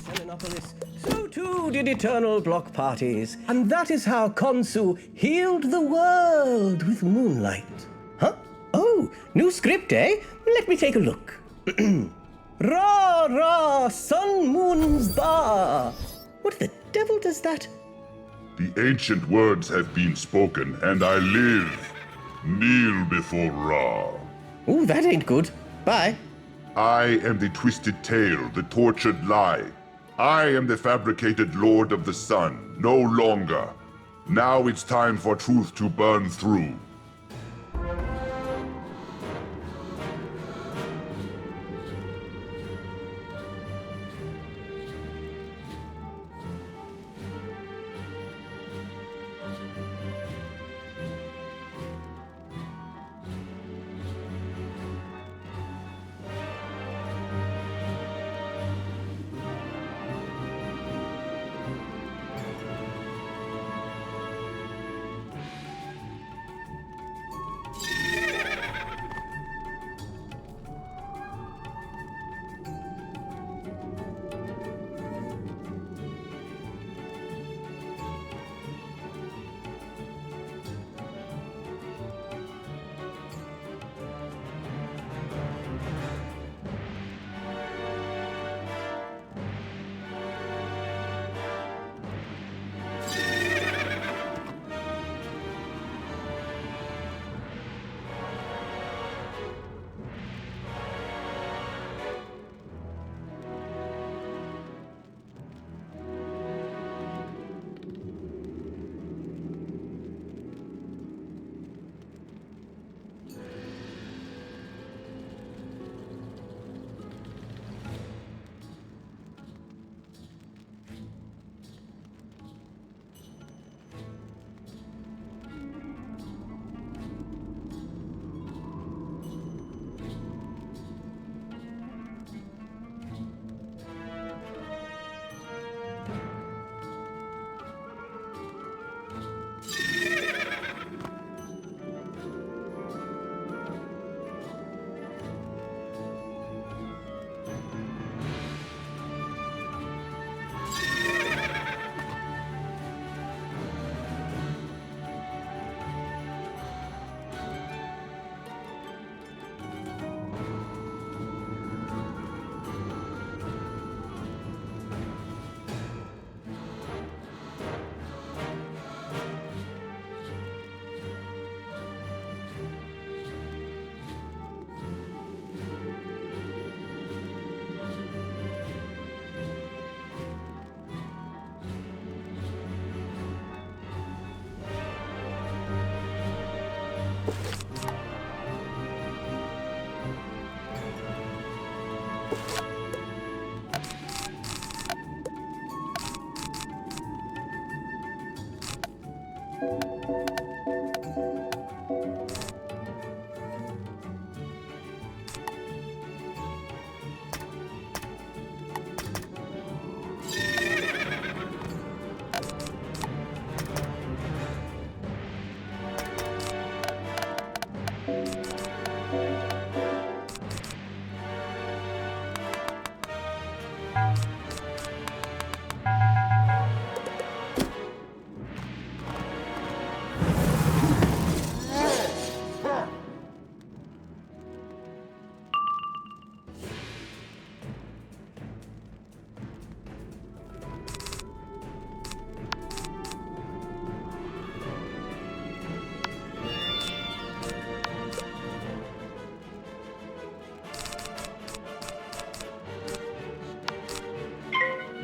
Selenopolis, so too did eternal block parties, and that is how Khonsu healed the world with moonlight. Huh? Oh, new script, eh? Let me take a look. Ra, ra, sun, moon's bar. What the devil does that? The ancient words have been spoken, and I live. Kneel before Ra. Ooh, that ain't good. Bye. I am the twisted tale, the tortured lie. I am the fabricated Lord of the Sun, no longer. Now it's time for truth to burn through.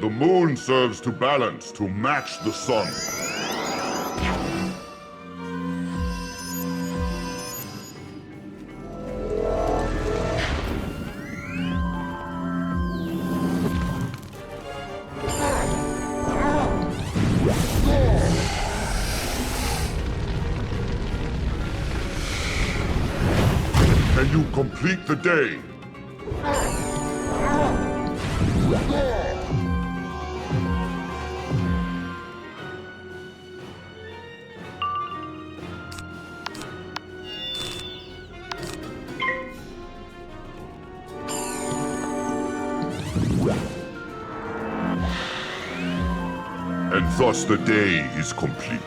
The moon serves to balance, to match the sun. Can you complete the day? and thus the day is complete.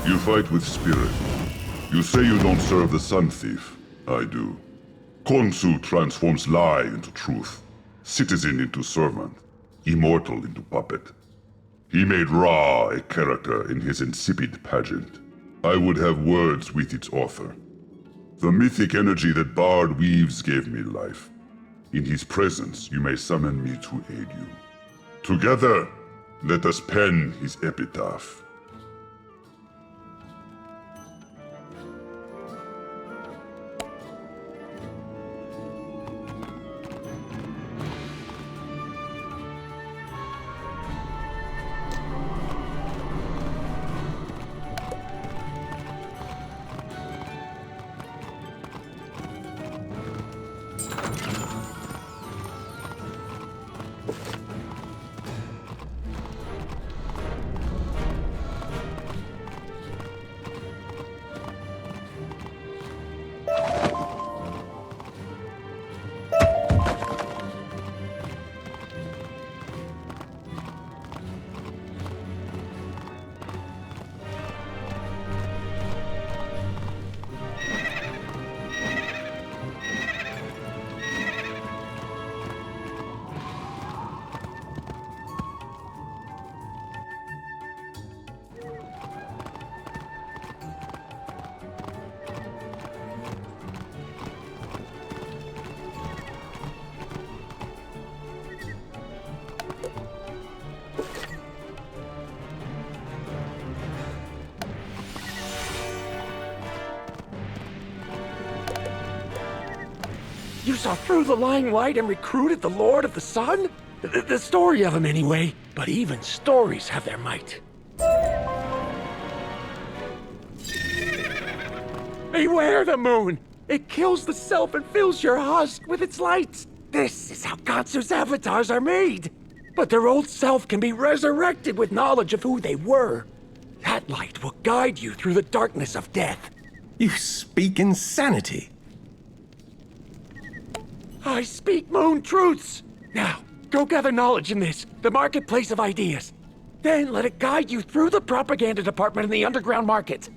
You fight with spirit. You say you don't serve the Sun Thief. I do. Khonsu transforms lie into truth, citizen into servant, immortal into puppet. He made Ra a character in his insipid pageant. I would have words with its author. The mythic energy that Bard weaves gave me life. In his presence, you may summon me to aid you. Together, let us pen his epitaph. You saw through the lying light and recruited the Lord of the Sun? The story of him, anyway. But even stories have their might. Beware the moon! It kills the self and fills your husk with its lights. This is how Khonsu's avatars are made. But their old self can be resurrected with knowledge of who they were. That light will guide you through the darkness of death. You speak insanity. I speak moon truths. Now, go gather knowledge in this, the marketplace of ideas. Then let it guide you through the propaganda department in the underground market.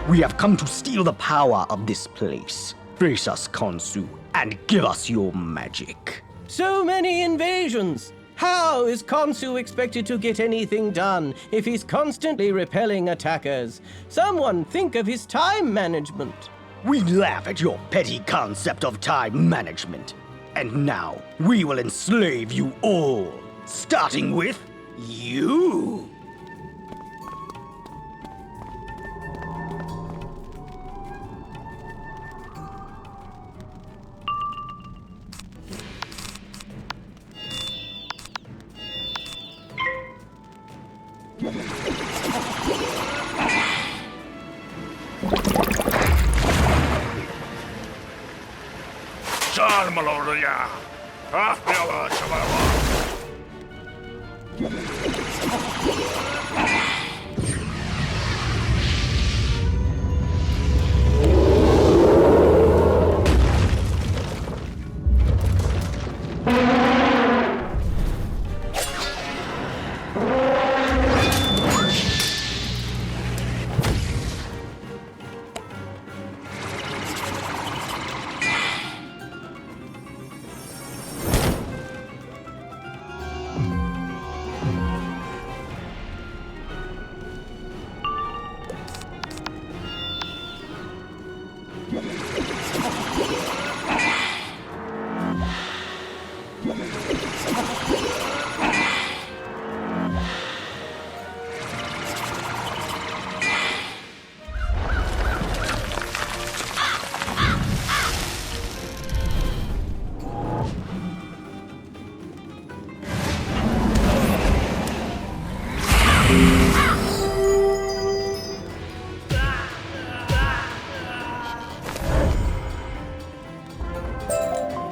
We have come to steal the power of this place. Face us, Khonsu, and give us your magic. So many invasions! How is Khonsu expected to get anything done if he's constantly repelling attackers? Someone think of his time management. We laugh at your petty concept of time management. And now, we will enslave you all, starting with you. Sarmaloria! After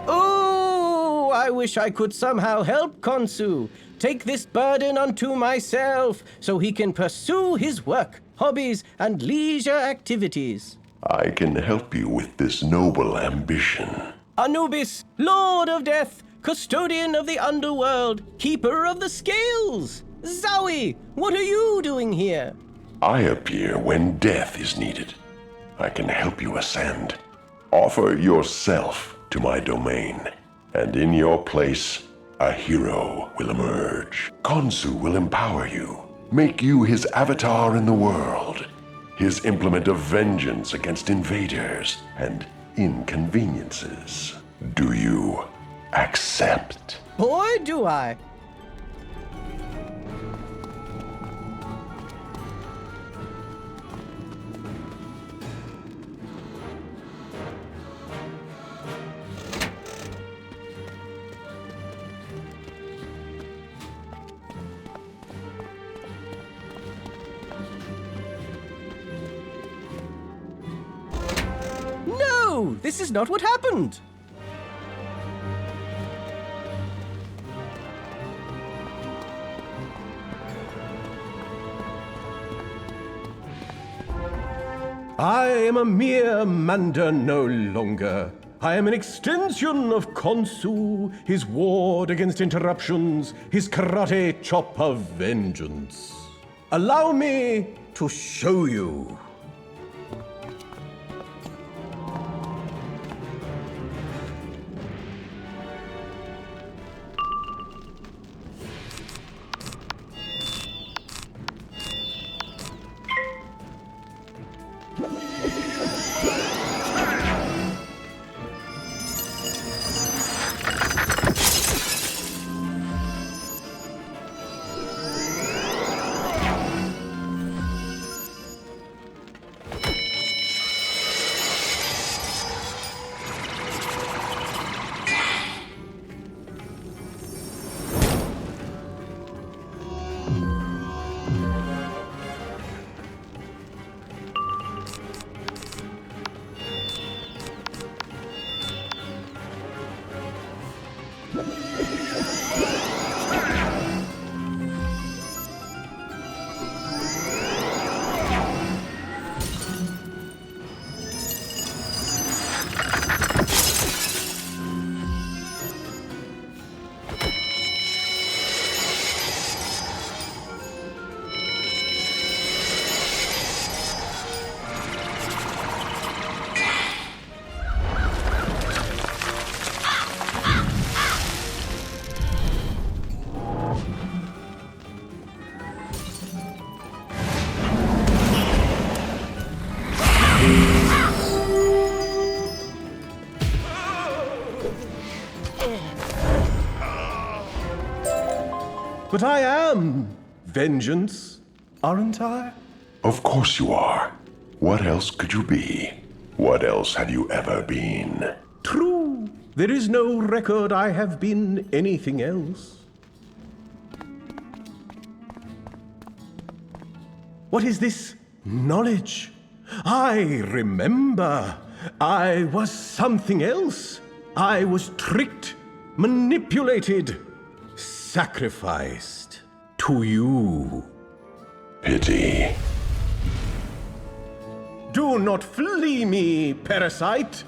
Oh, I wish I could somehow help Khonsu. Take this burden unto myself so he can pursue his work, hobbies, and leisure activities. I can help you with this noble ambition. Anubis, Lord of Death, Custodian of the Underworld, Keeper of the Scales. Zowie, what are you doing here? I appear when death is needed. I can help you ascend. Offer yourself to my domain, and in your place, a hero will emerge. Khonsu will empower you, make you his avatar in the world, his implement of vengeance against invaders and inconveniences. Do you accept? Boy, do I. No, this is not what happened. I am a mere Manda no longer. I am an extension of Khonsu, his ward against interruptions, his karate chop of vengeance. Allow me to show you. But I am vengeance, aren't I? Of course you are. What else could you be? What else have you ever been? True. There is no record I have been anything else. What is this knowledge? I remember. I was something else. I was tricked, manipulated, sacrificed to you. Pity. Do not flee me, parasite.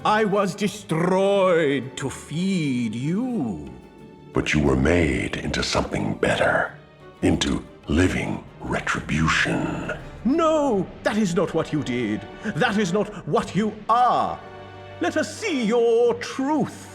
I was destroyed to feed you. But you were made into something better. Into living retribution. No, that is not what you did. That is not what you are. Let us see your truth.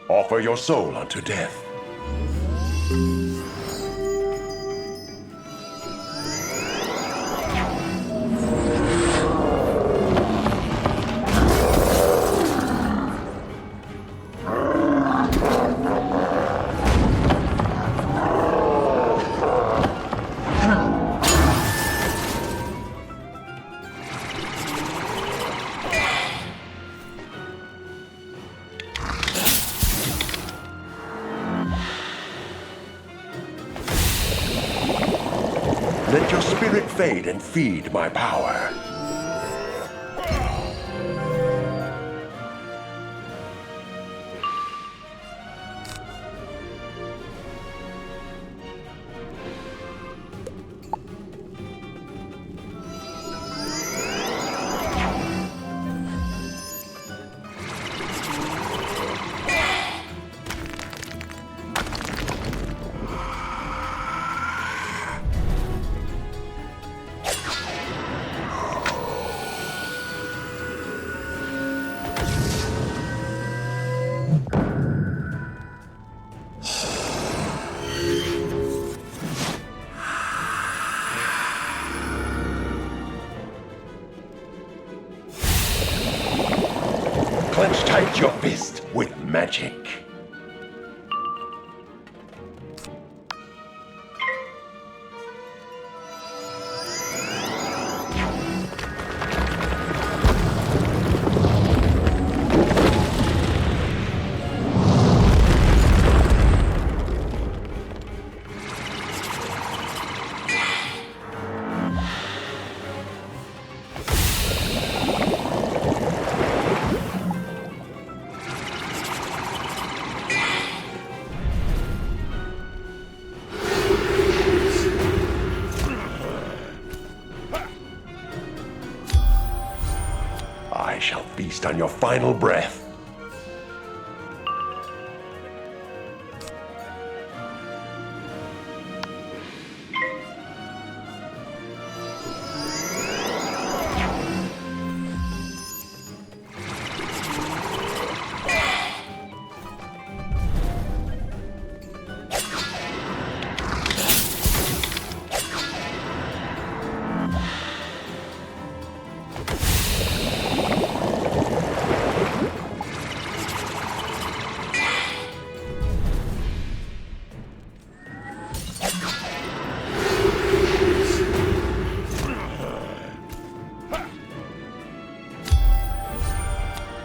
Offer your soul unto death. Let your spirit fade and feed my power. Clench tight your fist with magic. feast on your final breath.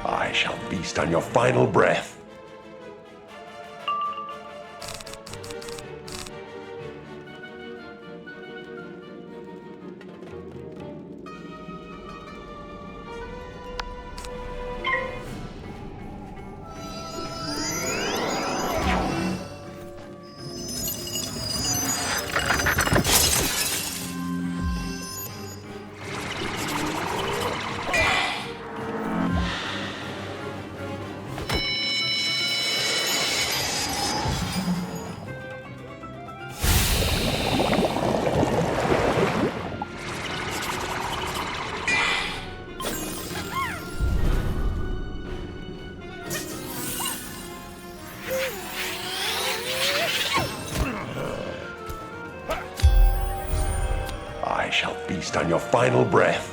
I shall feast on your final breath. I shall feast on your final breath.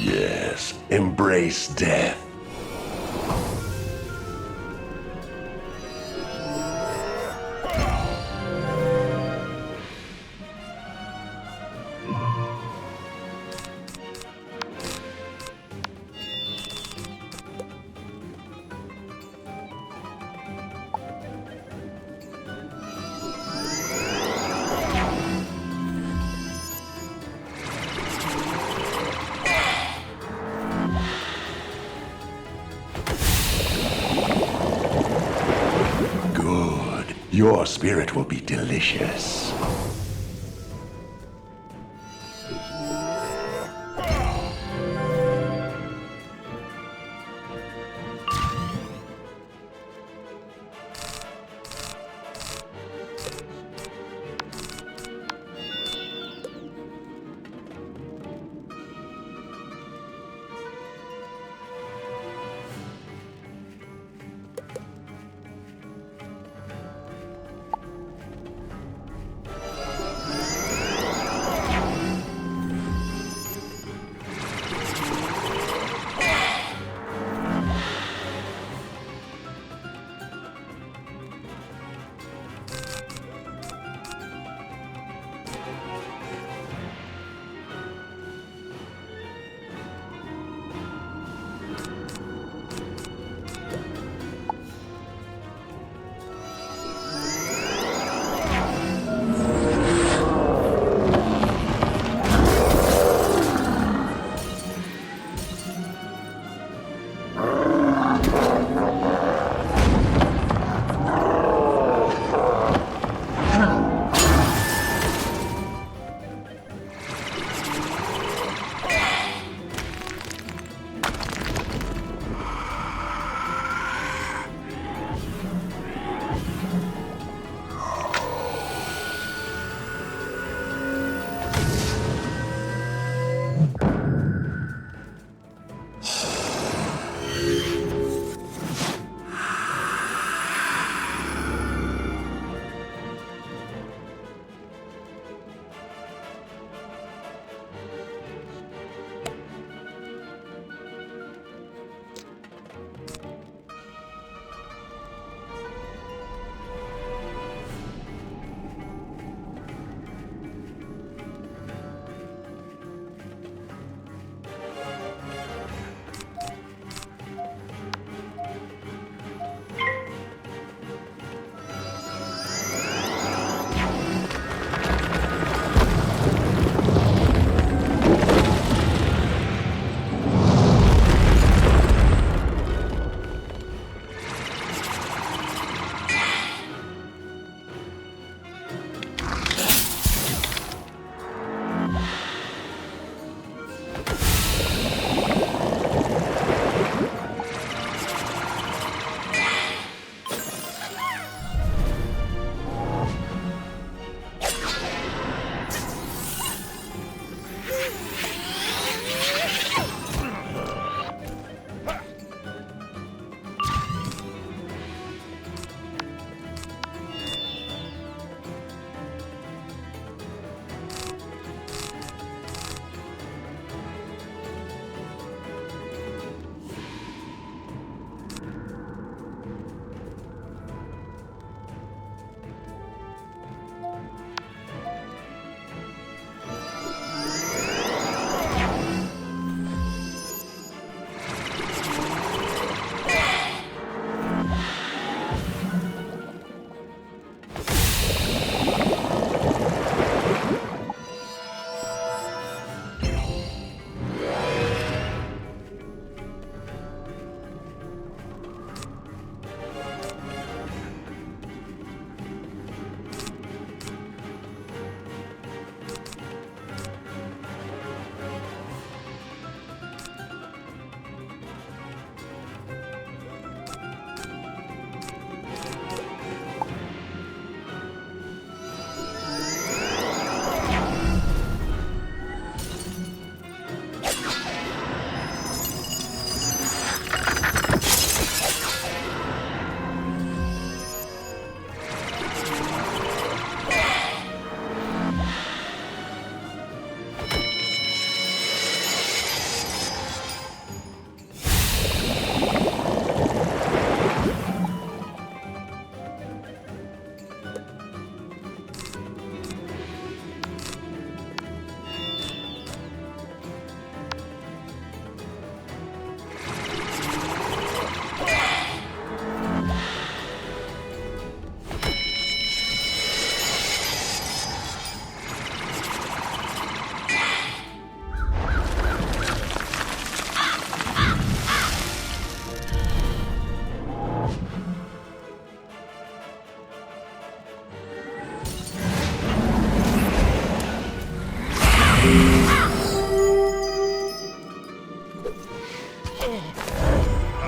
Yes, embrace death. Good. Your spirit will be delicious.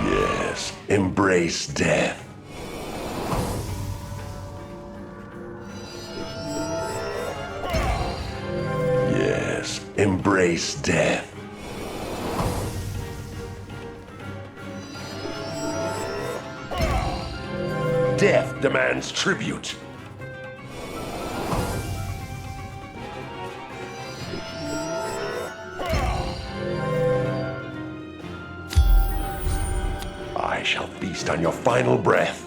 Yes, embrace death. Yes, embrace death. Death demands tribute. I shall feast on your final breath.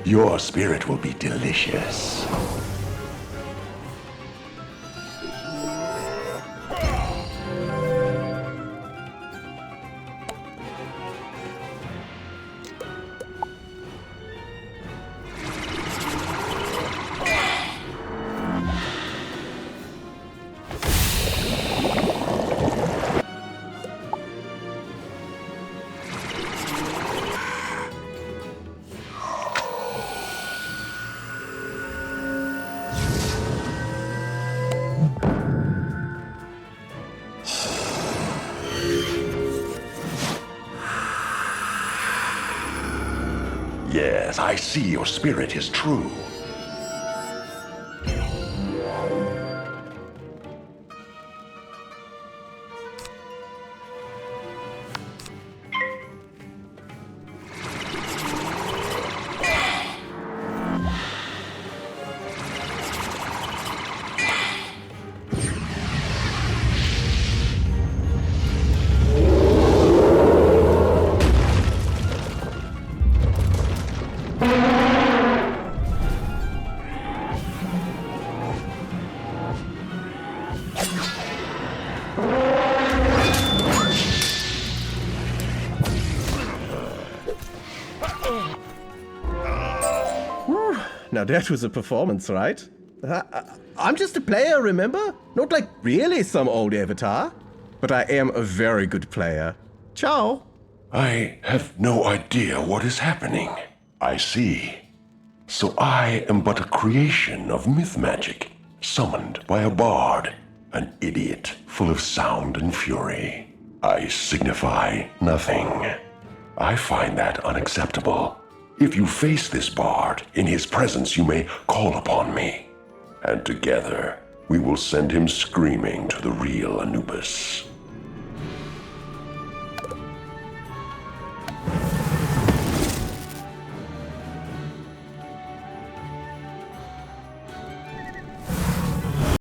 Your spirit will be delicious. Yes, I see your spirit is true. Now that was a performance, right? I'm just a player, remember? Not like really some old avatar. but I am a very good player. Ciao. I have no idea what is happening. I see. So I am but a creation of myth magic, summoned by a bard, an idiot full of sound and fury. I signify nothing. I find that unacceptable. If you face this bard, in his presence you may call upon me, and together we will send him screaming to the real Anubis.